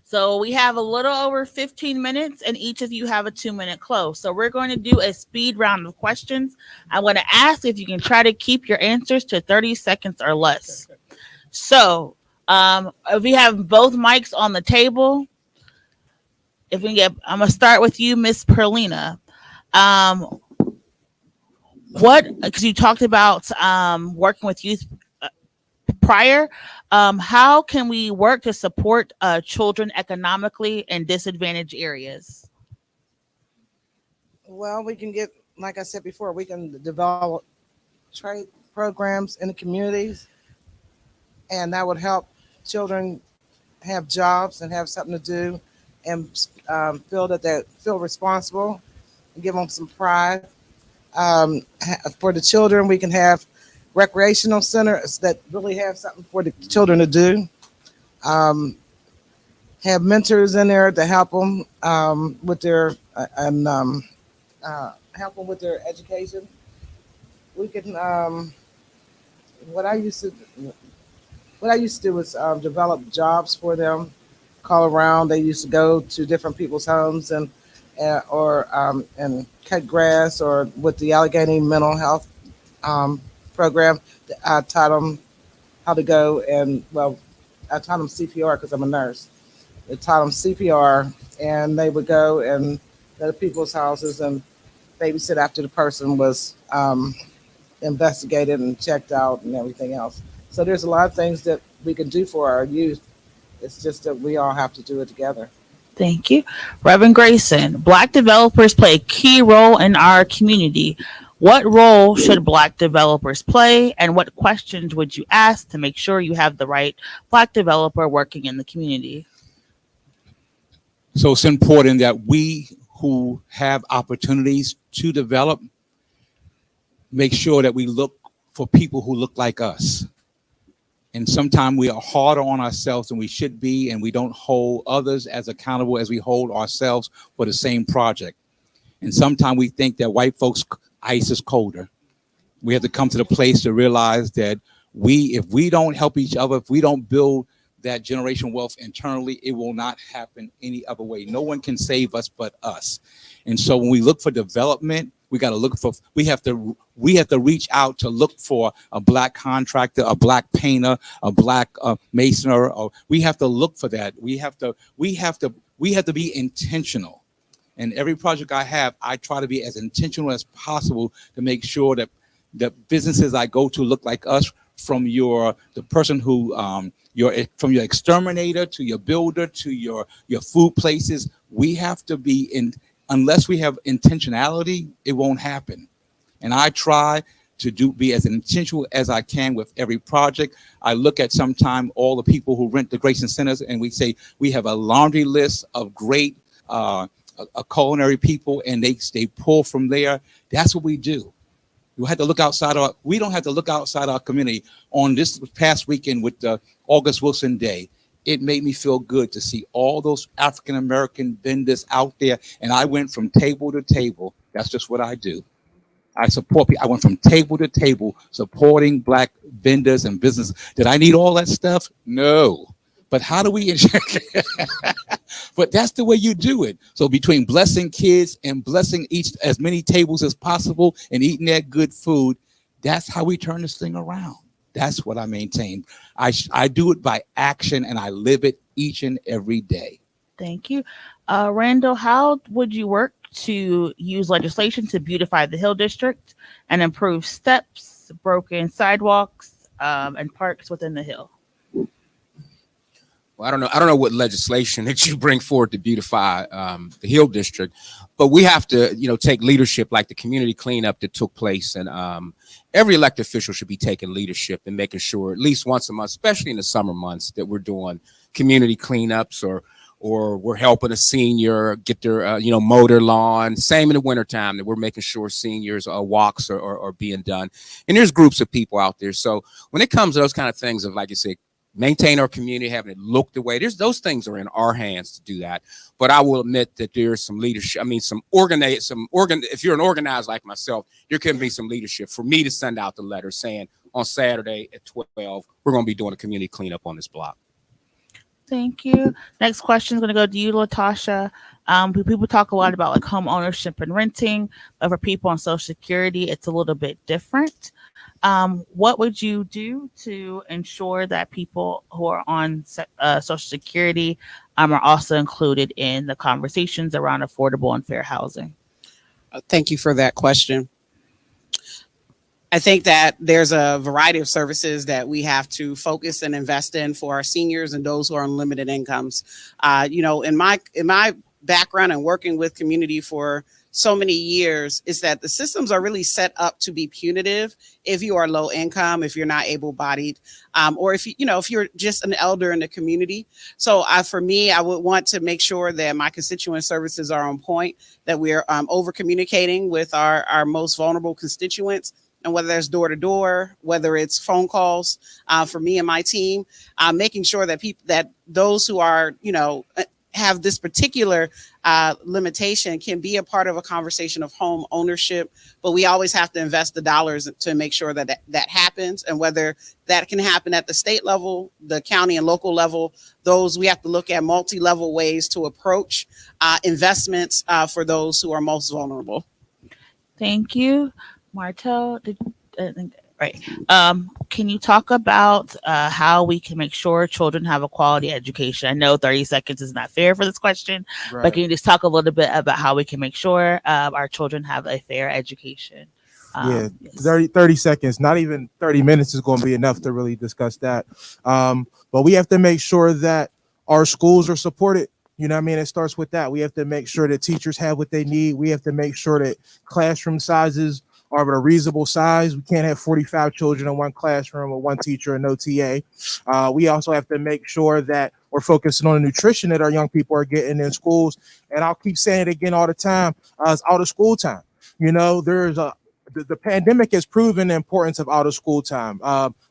So we have a little over 15 minutes, and each of you have a 2-minute close. So we're going to do a speed round of questions. I want to ask if you can try to keep your answers to 30 seconds or less. So if we have both mics on the table, if we get, I'm going to start with you, Miss Perlina. Because you talked about working with youth prior, how can we work to support children economically in disadvantaged areas? Well, we can get, like I said before, we can develop trade programs in the communities, and that would help children have jobs and have something to do, and feel that they feel responsible, and give them some pride. For the children, we can have recreational centers that really have something for the children to do. have mentors in there to help them with their help them with their education. We can what I used to do was develop jobs for them, call around. They used to go to different people's homes and cut grass, or with the Allegheny mental health program. I taught them how to go and, well, I taught them CPR because I'm a nurse. I taught them CPR, and they would go and go to people's houses and babysit after the person was investigated and checked out and everything else. So there's a lot of things that we can do for our youth. It's just that we all have to do it together. Thank you. Reverend Grayson, Black developers play a key role in our community. What role should Black developers play, and what questions would you ask to make sure you have the right Black developer working in the community? So it's important that we who have opportunities to develop make sure that we look for people who look like us. And sometimes we are harder on ourselves than we should be, and we don't hold others as accountable as we hold ourselves for the same project. And sometimes we think that white folks' ice is colder. We have to come to the place to realize that if we don't help each other, if we don't build that generational wealth internally, it will not happen any other way. No one can save us but us. And so when we look for development, we have to reach out to look for a Black contractor, a Black painter, a Black masoner. Or we have to look for that. We have to be intentional. And every project I have, I try to be as intentional as possible to make sure that the businesses I go to look like us, from the person who from your exterminator to your builder to your food places. We have to be unless we have intentionality, it won't happen. And I try to be as intentional as I can with every project. I look at sometime all the people who rent the Grayson Centers, and we say we have a laundry list of great culinary people, and they pull from there. That's what we do. We don't have to look outside our community. On this past weekend with the August Wilson Day, it made me feel good to see all those African-American vendors out there. And I went from table to table. That's just what I do. I support people. I went from table to table supporting Black vendors and businesses. Did I need all that stuff? No. But how do we? But that's the way you do it. So between blessing kids and blessing as many tables as possible and eating that good food, that's how we turn this thing around. That's what I maintain. I do it by action, and I live it each and every day. Thank you. Randall, how would you work to use legislation to beautify the Hill District and improve steps, broken sidewalks, and parks within the Hill? Well, I don't know what legislation that you bring forward to beautify the Hill District, but we have to, take leadership like the community cleanup that took place, and every elected official should be taking leadership and making sure at least once a month, especially in the summer months, that we're doing community cleanups or we're helping a senior get their mow their lawn. Same in the wintertime, that we're making sure seniors walks are being done. And there's groups of people out there. So when it comes to those kind of things of, like you said, maintain our community, having it look the way, those things are in our hands to do that. But I will admit that there's some leadership. I mean, if you're an organizer like myself, there can be some leadership for me to send out the letter saying on Saturday at 12, we're going to be doing a community cleanup on this block. Thank you. Next question is going to go to you, LaTasha. People talk a lot about like home ownership and renting, but for people on Social Security, it's a little bit different. What would you do to ensure that people who are on Social Security are also included in the conversations around affordable and fair housing? Thank you for that question. I think that there's a variety of services that we have to focus and invest in for our seniors and those who are on limited incomes. In my background and working with community for so many years, is that the systems are really set up to be punitive if you are low income, if you're not able-bodied, or if you're just an elder in the community. So for me, I would want to make sure that my constituent services are on point, that we're over communicating with our most vulnerable constituents, And whether that's door to door, whether it's phone calls for me and my team, making sure that that those who are, have this particular limitation can be a part of a conversation of home ownership. But we always have to invest the dollars to make sure that that happens. And whether that can happen at the state level, the county and local level, we have to look at multi-level ways to approach investments for those who are most vulnerable. Thank you. Martell, right. Can you talk about how we can make sure children have a quality education? I know 30 seconds is not fair for this question, but can you just talk a little bit about how we can make sure our children have a fair education? Yeah, Yes. 30 seconds, not even 30 minutes is going to be enough to really discuss that. But we have to make sure that our schools are supported. You know what I mean? It starts with that. We have to make sure that teachers have what they need. We have to make sure that classroom sizes are of a reasonable size. We can't have 45 children in one classroom with one teacher and no TA. We also have to make sure that we're focusing on the nutrition that our young people are getting in schools. And I'll keep saying it again all the time, it's out of school time. The pandemic has proven the importance of out of school time.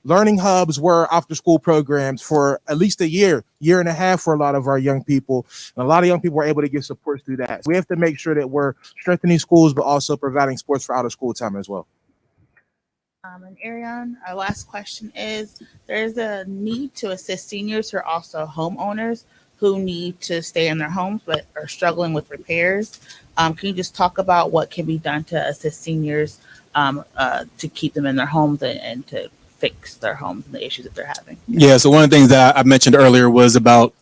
Learning hubs were after school programs for at least a year and a half for a lot of our young people. And a lot of young people were able to get support through that. So we have to make sure that we're strengthening schools, but also providing sports for out of school time as well. And Aerion, our last question is, there's a need to assist seniors who are also homeowners who need to stay in their homes but are struggling with repairs. Can you just talk about what can be done to assist seniors to keep them in their homes and to fix their homes and the issues that they're having? Yeah, so one of the things that I mentioned earlier was about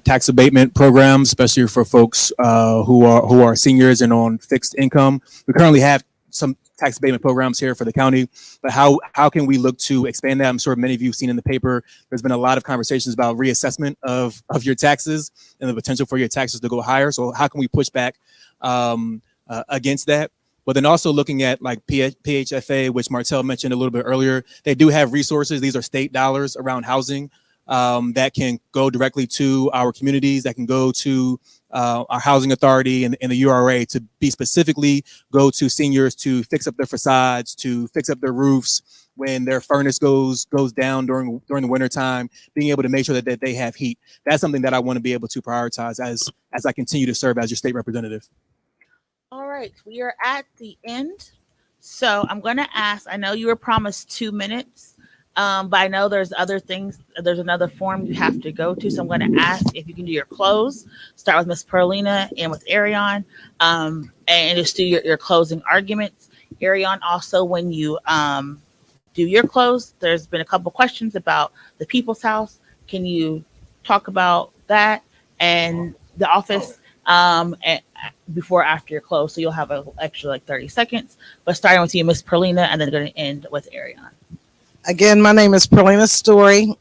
tax abatement programs, especially for folks who are seniors and on fixed income. We currently have some tax abatement programs here for the county, but how can we look to expand that? I'm sure many of you have seen in the paper, there's been a lot of conversations about reassessment of your taxes and the potential for your taxes to go higher. So how can we push back against that? But then also looking at like PHFA, which Martell mentioned a little bit earlier, they do have resources. These are state dollars around housing that can go directly to our communities, that can go to our housing authority and the URA to be specifically go to seniors to fix up their facades, to fix up their roofs when their furnace goes down during the winter time, being able to make sure that they have heat. That's something that I want to be able to prioritize as I continue to serve as your state representative. All right, we are at the end. So I'm going to ask, I know you were promised 2 minutes, but I know there's other things. There's another form you have to go to. So I'm going to ask if you can do your close, start with Miss Perlina and with Aerion, and just do your closing arguments. Aerion, also when you do your close, there's been a couple questions about the People's House. Can you talk about that and the office? And before after your close, so you'll have an extra like 30 seconds. But starting with you, Miss Perlina, and then going to end with Aerion. Again, my name is Perlina Story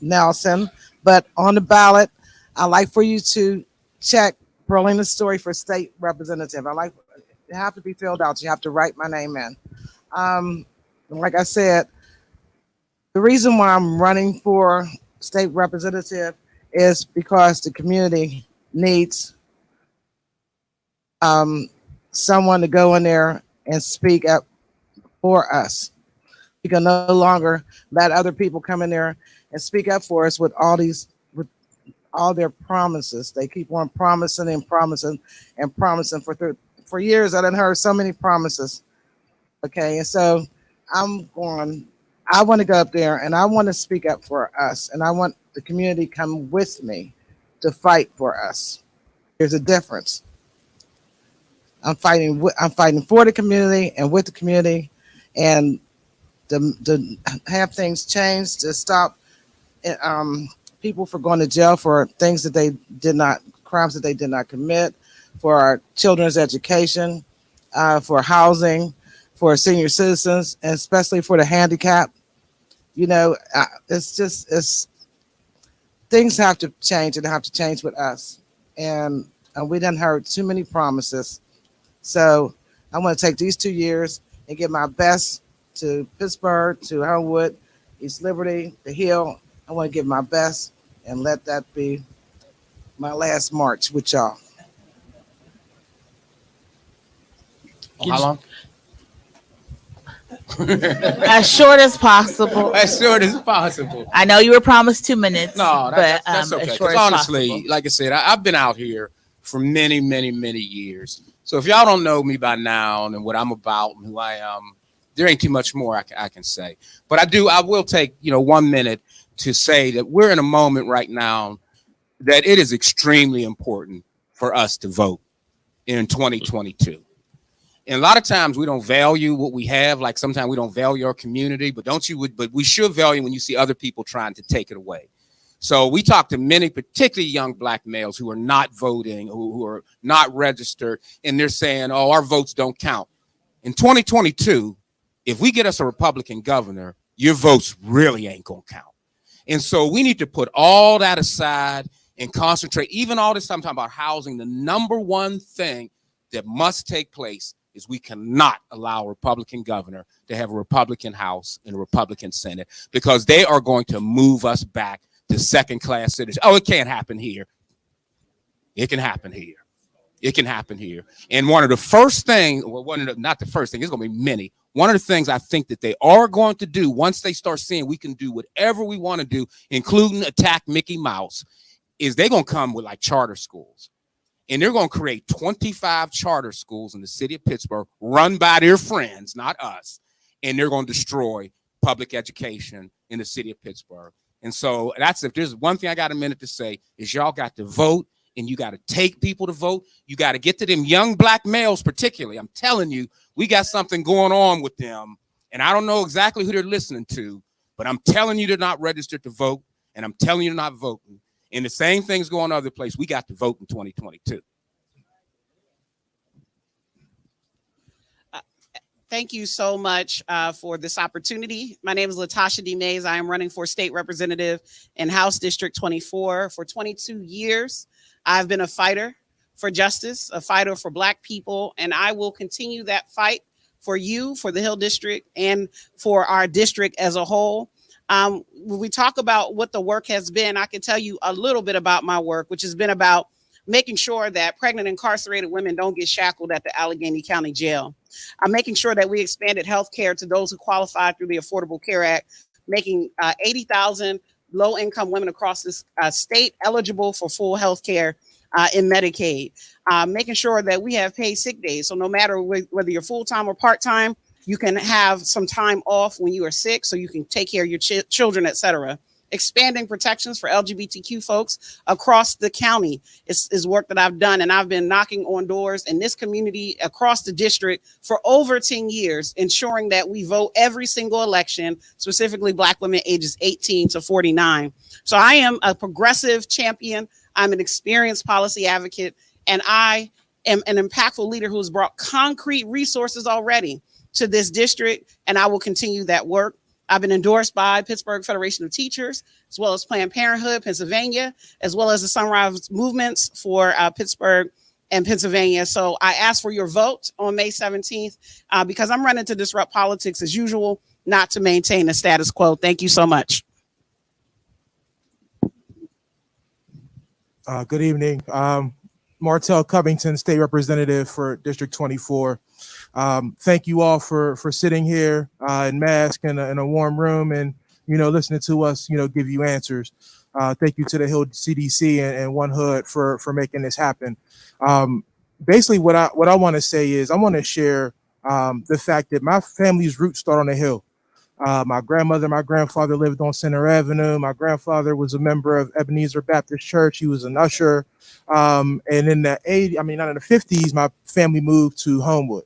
Nelson, but on the ballot, I'd like for you to check Perlina Story for state representative. It have to be filled out. You have to write my name in. Like I said, the reason why I'm running for state representative is because the community needs someone to go in there and speak up for us. We can no longer let other people come in there and speak up for us with all their promises. They keep on promising and promising and promising for years. I done heard so many promises. Okay, and so I want to go up there and I want to speak up for us, and I want the community to come with me to fight for us. There's a difference. I'm fighting for the community and with the community, and to have things changed, to stop people from going to jail for things that they did not, crimes that they did not commit, for our children's education, for housing, for senior citizens, and especially for the handicapped. It's things have to change, and have to change with us. And we done heard too many promises. So I want to take these 2 years and give my best to Pittsburgh, to Homewood, East Liberty, the Hill. I want to give my best and let that be my last march with y'all. How long? As short as possible. As short as possible. I know you were promised 2 minutes. No, that's okay. as Because short as honestly, possible. like I said, I've been out here for many, many, many years. So if y'all don't know me by now and what I'm about and who I am, there ain't too much more I can say. But I will take 1 minute to say that we're in a moment right now that it is extremely important for us to vote in 2022. And a lot of times we don't value what we have. Like sometimes we don't value our community, but but we should value when you see other people trying to take it away. So we talk to many, particularly young Black males who are not voting, who are not registered, and they're saying, oh, our votes don't count. In 2022, if we get us a Republican governor, your votes really ain't gonna count. And so we need to put all that aside and concentrate. Even all this time talking about housing, the number one thing that must take place is we cannot allow a Republican governor to have a Republican House and a Republican Senate, because they are going to move us back to second-class citizens. Oh, it can't happen here. It can happen here. It can happen here. And one of the first things, well, not the first thing, it's going to be many. One of the things I think that they are going to do once they start seeing we can do whatever we want to do, including attack Mickey Mouse, is they're going to come with like charter schools. And they're going to create 25 charter schools in the city of Pittsburgh run by their friends, not us. And they're going to destroy public education in the city of Pittsburgh. And so if there's one thing I got a minute to say is y'all got to vote, and you got to take people to vote. You got to get to them young Black males, particularly. I'm telling you, we got something going on with them. And I don't know exactly who they're listening to, but I'm telling you they're not registered to vote. And I'm telling you they're not voting. And the same things go on other places. We got to vote in 2022. Thank you so much for this opportunity. My name is LaTasha D. Mays. I am running for state representative in House District 24 for 22 years. I've been a fighter for justice, a fighter for Black people, and I will continue that fight for you, for the Hill District, and for our district as a whole. When we talk about what the work has been, I can tell you a little bit about my work, which has been about making sure that pregnant incarcerated women don't get shackled at the Allegheny County Jail. I'm making sure that we expanded health care to those who qualify through the Affordable Care Act, making 80,000 low-income women across this state eligible for full health care in Medicaid, making sure that we have paid sick days. So no matter whether you're full-time or part-time, you can have some time off when you are sick so you can take care of your children, et cetera. Expanding protections for LGBTQ folks across the county is work that I've done. And I've been knocking on doors in this community across the district for over 10 years, ensuring that we vote every single election, specifically Black women ages 18 to 49. So I am a progressive champion. I'm an experienced policy advocate, and I am an impactful leader who has brought concrete resources already to this district, and I will continue that work. I've been endorsed by Pittsburgh Federation of Teachers, as well as Planned Parenthood, Pennsylvania, as well as the Sunrise Movements for Pittsburgh and Pennsylvania. So I ask for your vote on May 17th because I'm running to disrupt politics as usual, not to maintain the status quo. Thank you so much. Good evening. Martell Covington, State Representative for District 24. Thank you all for sitting here in mask in a warm room and, listening to us, give you answers. Thank you to the Hill CDC and One Hood for making this happen. Basically, what I want to say is I want to share the fact that my family's roots start on the Hill. My grandmother, my grandfather lived on Center Avenue. My grandfather was a member of Ebenezer Baptist Church. He was an usher. And in the 50s, my family moved to Homewood.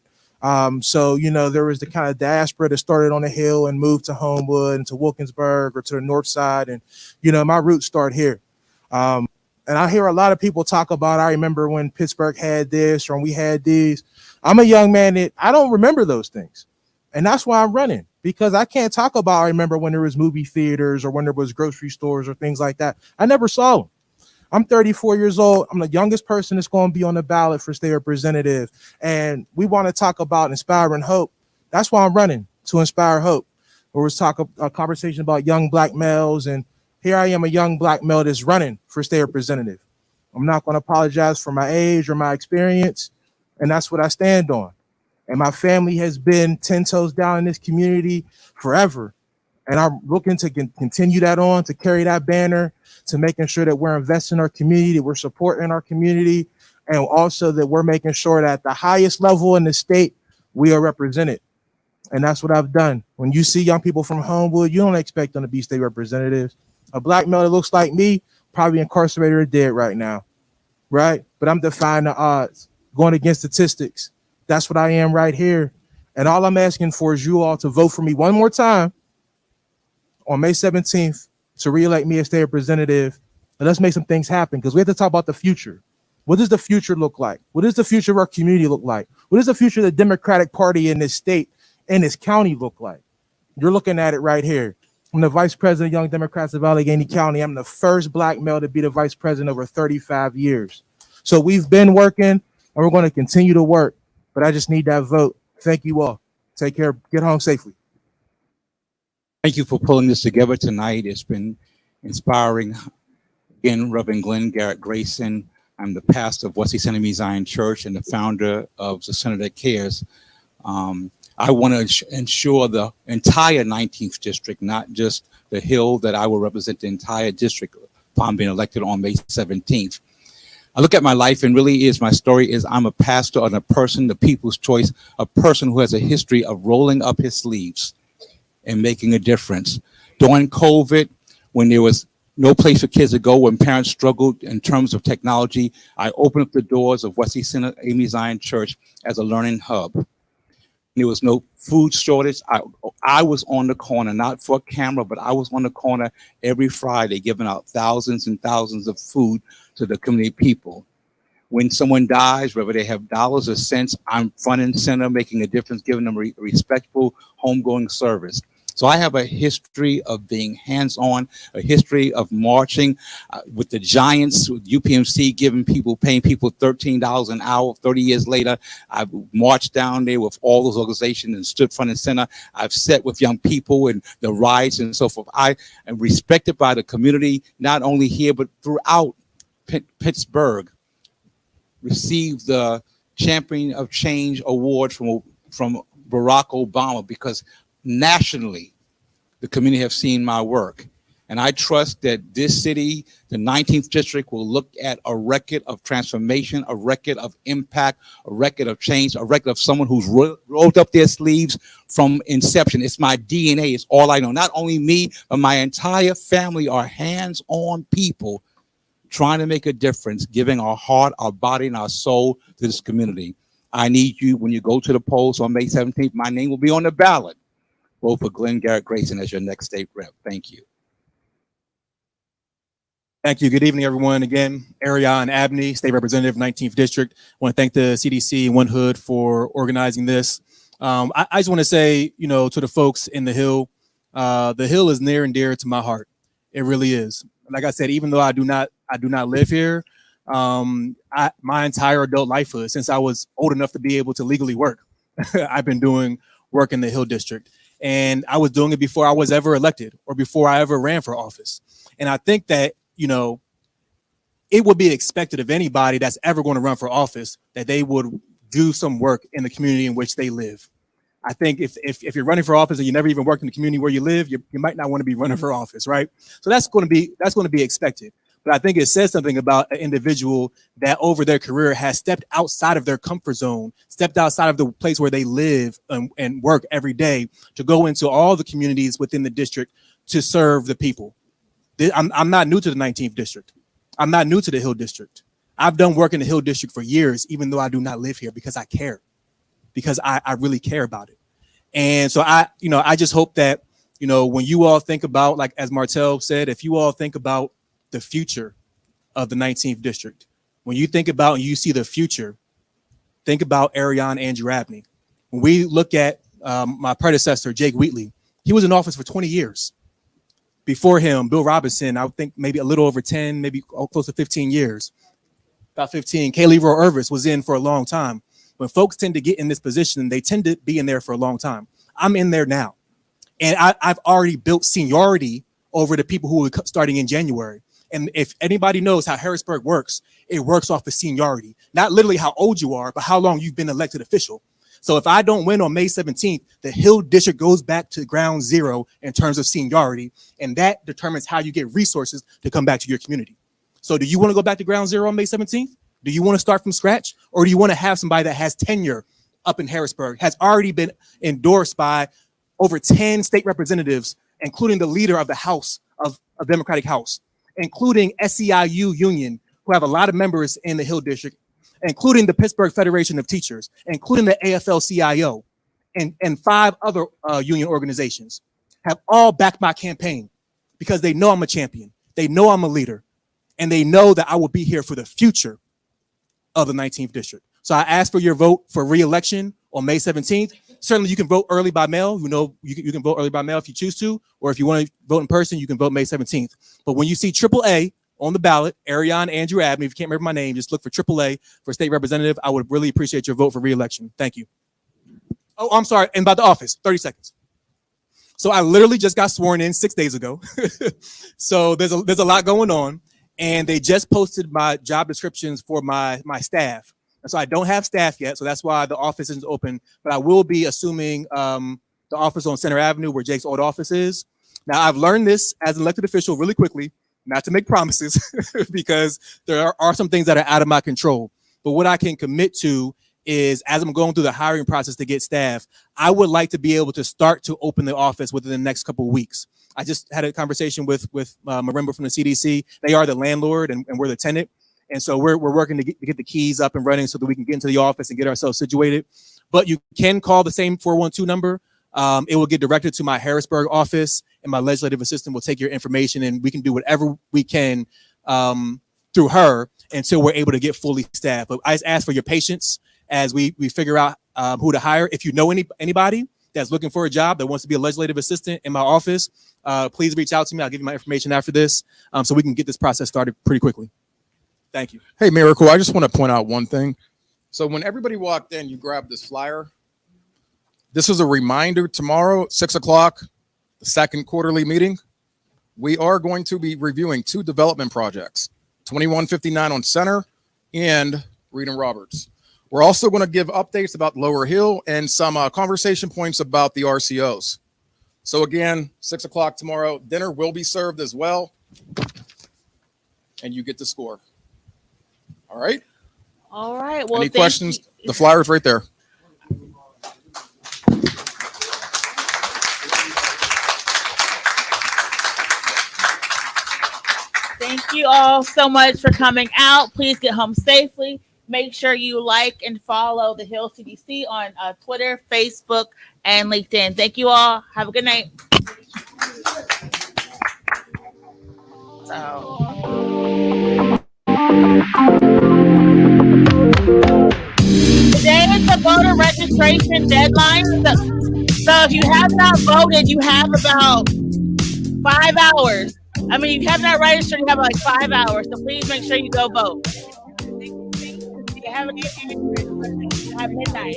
So, there was the kind of diaspora that started on the Hill and moved to Homewood and to Wilkinsburg or to the north side. And, my roots start here. And I hear a lot of people talk about, I remember when Pittsburgh had this or when we had these. I'm a young man that I don't remember those things. And that's why I'm running, because I can't talk about, I remember when there was movie theaters or when there was grocery stores or things like that. I never saw them. I'm 34 years old. I'm the youngest person that's going to be on the ballot for state representative. And we want to talk about inspiring hope. That's why I'm running, to inspire hope. Or let's talk a conversation about young Black males. And here I am, a young Black male that's running for state representative. I'm not going to apologize for my age or my experience. And that's what I stand on. And my family has been 10 toes down in this community forever. And I'm looking to continue that on, to carry that banner, to making sure that we're investing in our community, that we're supporting our community, and also that we're making sure that at the highest level in the state, we are represented. And that's what I've done. When you see young people from Homewood, you don't expect them to be state representatives. A black male that looks like me, probably incarcerated or dead right now, right? But I'm defying the odds, going against statistics. That's what I am right here. And all I'm asking for is you all to vote for me one more time on May 17th to reelect me as state representative. And let's make some things happen, because we have to talk about the future. What does the future look like? What does the future of our community look like? What does the future of the Democratic Party in this state and this county look like? You're looking at it right here. I'm the vice president of Young Democrats of Allegheny County. I'm the first black male to be the vice president over 35 years. So we've been working and we're going to continue to work, but I just need that vote. Thank you all. Take care. Get home safely. Thank you for pulling this together tonight. It's been inspiring. Again, Reverend Glen Grayson. I'm the pastor of Wesley Center Zion Church and the founder of the Center That Cares. I want to ensure the entire 19th district, not just the Hill, that I will represent the entire district upon being elected on May 17th. I look at my life, and really my story is I'm a pastor and a person, the people's choice, a person who has a history of rolling up his sleeves and making a difference. During COVID, when there was no place for kids to go, when parents struggled in terms of technology, I opened up the doors of Wesley Center Zion Church as a learning hub. There was no food shortage. I was on the corner, not for camera, but I was on the corner every Friday giving out thousands and thousands of food to the community people. When someone dies, whether they have dollars or cents, I'm front and center making a difference, giving them respectful homegoing service. So I have a history of being hands-on, a history of marching with the Giants, with UPMC paying people $13 an hour. 30 years later, I've marched down there with all those organizations and stood front and center. I've sat with young people and the riots and so forth. I am respected by the community, not only here, but throughout Pittsburgh. Received the Champion of Change Award from Barack Obama, because nationally, the community have seen my work. And I trust that this city, the 19th district, will look at a record of transformation, a record of impact, a record of change, a record of someone who's rolled up their sleeves from inception. It's my DNA. It's all I know. Not only me, but my entire family are hands-on people trying to make a difference, giving our heart, our body, and our soul to this community. I need you, when you go to the polls on May 17th, my name will be on the ballot. Vote for Glen Grayson as your next state rep. Thank you. Thank you. Good evening, everyone. Again, Aerion Abney, State Representative, 19th District. I want to thank the CDC and One Hood for organizing this. I just want to say, to the folks in the Hill is near and dear to my heart. It really is. Like I said, even though I do not live here, my entire adult lifehood, since I was old enough to be able to legally work, I've been doing work in the Hill District. And I was doing it before I was ever elected or before I ever ran for office. And I think that, it would be expected of anybody that's ever going to run for office that they would do some work in the community in which they live. I think if you're running for office and you never even worked in the community where you live, you might not want to be running for office, right? So that's going to be expected. But I think it says something about an individual that over their career has stepped outside of their comfort zone, stepped outside of the place where they live and work every day to go into all the communities within the district to serve the people. I'm not new to the 19th district. I'm not new to the Hill District. I've done work in the Hill District for years, even though I do not live here, because I care, because I really care about it. And so I just hope that, when you all think about, like, as Martell said, if you all think about the future of the 19th district, when you think about and you see the future, think about Aerion Andrew Abney. When we look at my predecessor, Jake Wheatley, he was in office for 20 years. Before him, Bill Robinson, I would think maybe a little over 10, maybe close to 15 years. About 15. K. Leroy Irvis was in for a long time. When folks tend to get in this position, they tend to be in there for a long time. I'm in there now. And I've already built seniority over the people who are starting in January. And if anybody knows how Harrisburg works, it works off of seniority. Not literally how old you are, but how long you've been elected official. So if I don't win on May 17th, the Hill District goes back to ground zero in terms of seniority, and that determines how you get resources to come back to your community. So do you want to go back to ground zero on May 17th? Do you want to start from scratch? Or do you want to have somebody that has tenure up in Harrisburg, has already been endorsed by over 10 state representatives, including the leader of the House of Democratic House, including SEIU Union, who have a lot of members in the Hill District, including the Pittsburgh Federation of Teachers, including the AFL-CIO, and 5 other union organizations, have all backed my campaign because they know I'm a champion, they know I'm a leader, and they know that I will be here for the future of the 19th District. So I ask for your vote for re-election on May 17th. Certainly you can vote early by mail. You know, you can vote early by mail if you choose to, or if you want to vote in person, you can vote May 17th. But when you see AAA on the ballot, Aerion Andrew Abney, if you can't remember my name, just look for AAA for state representative. I would really appreciate your vote for re-election. Thank you. Oh, I'm sorry, and about the office, 30 seconds. So I literally just got sworn in 6 days ago. So there's a lot going on, and they just posted my job descriptions for my staff. And so I don't have staff yet, so that's why the office isn't open, but I will be assuming the office on Center Avenue where Jake's old office is. Now, I've learned this as an elected official really quickly, not to make promises, because there are some things that are out of my control. But what I can commit to is, as I'm going through the hiring process to get staff, I would like to be able to start to open the office within the next couple of weeks. I just had a conversation with Marimba from the CDC. They are the landlord and we're the tenant. And so we're working to get the keys up and running so that we can get into the office and get ourselves situated. But you can call the same 412 number. It will get directed to my Harrisburg office, and my legislative assistant will take your information, and we can do whatever we can through her until we're able to get fully staffed. But I just ask for your patience as we figure out who to hire. If you know anybody that's looking for a job that wants to be a legislative assistant in my office, please reach out to me. I'll give you my information after this so we can get this process started pretty quickly. Thank you. Hey, Miracle, I just want to point out one thing. So when everybody walked in, you grabbed this flyer. This is a reminder tomorrow, 6 o'clock, the second quarterly meeting. We are going to be reviewing 2 development projects, 2159 on Center and Reed and Roberts. We're also going to give updates about Lower Hill and some conversation points about the RCOs. So again, 6 o'clock tomorrow, dinner will be served as well. And you get the score. All right. All right. Well, any questions? The flyer's right there. Thank you all so much for coming out. Please get home safely. Make sure you like and follow the Hill CDC on Twitter, Facebook, and LinkedIn. Thank you all. Have a good night. Today is the voter registration deadline. So if you have not voted, you have about 5 hours. I mean, you have not registered, you have like 5 hours. So please make sure you go vote. You have an issue at midnight.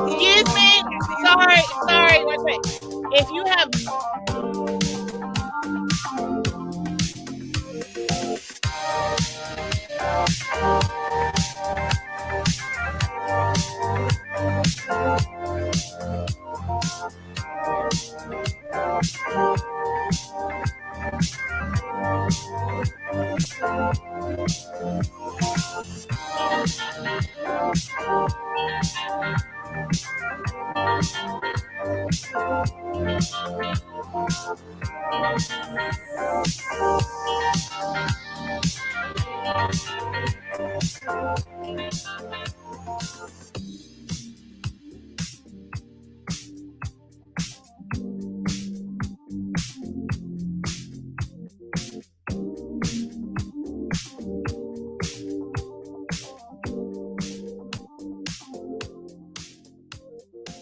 Excuse me. Sorry. Wait. If you have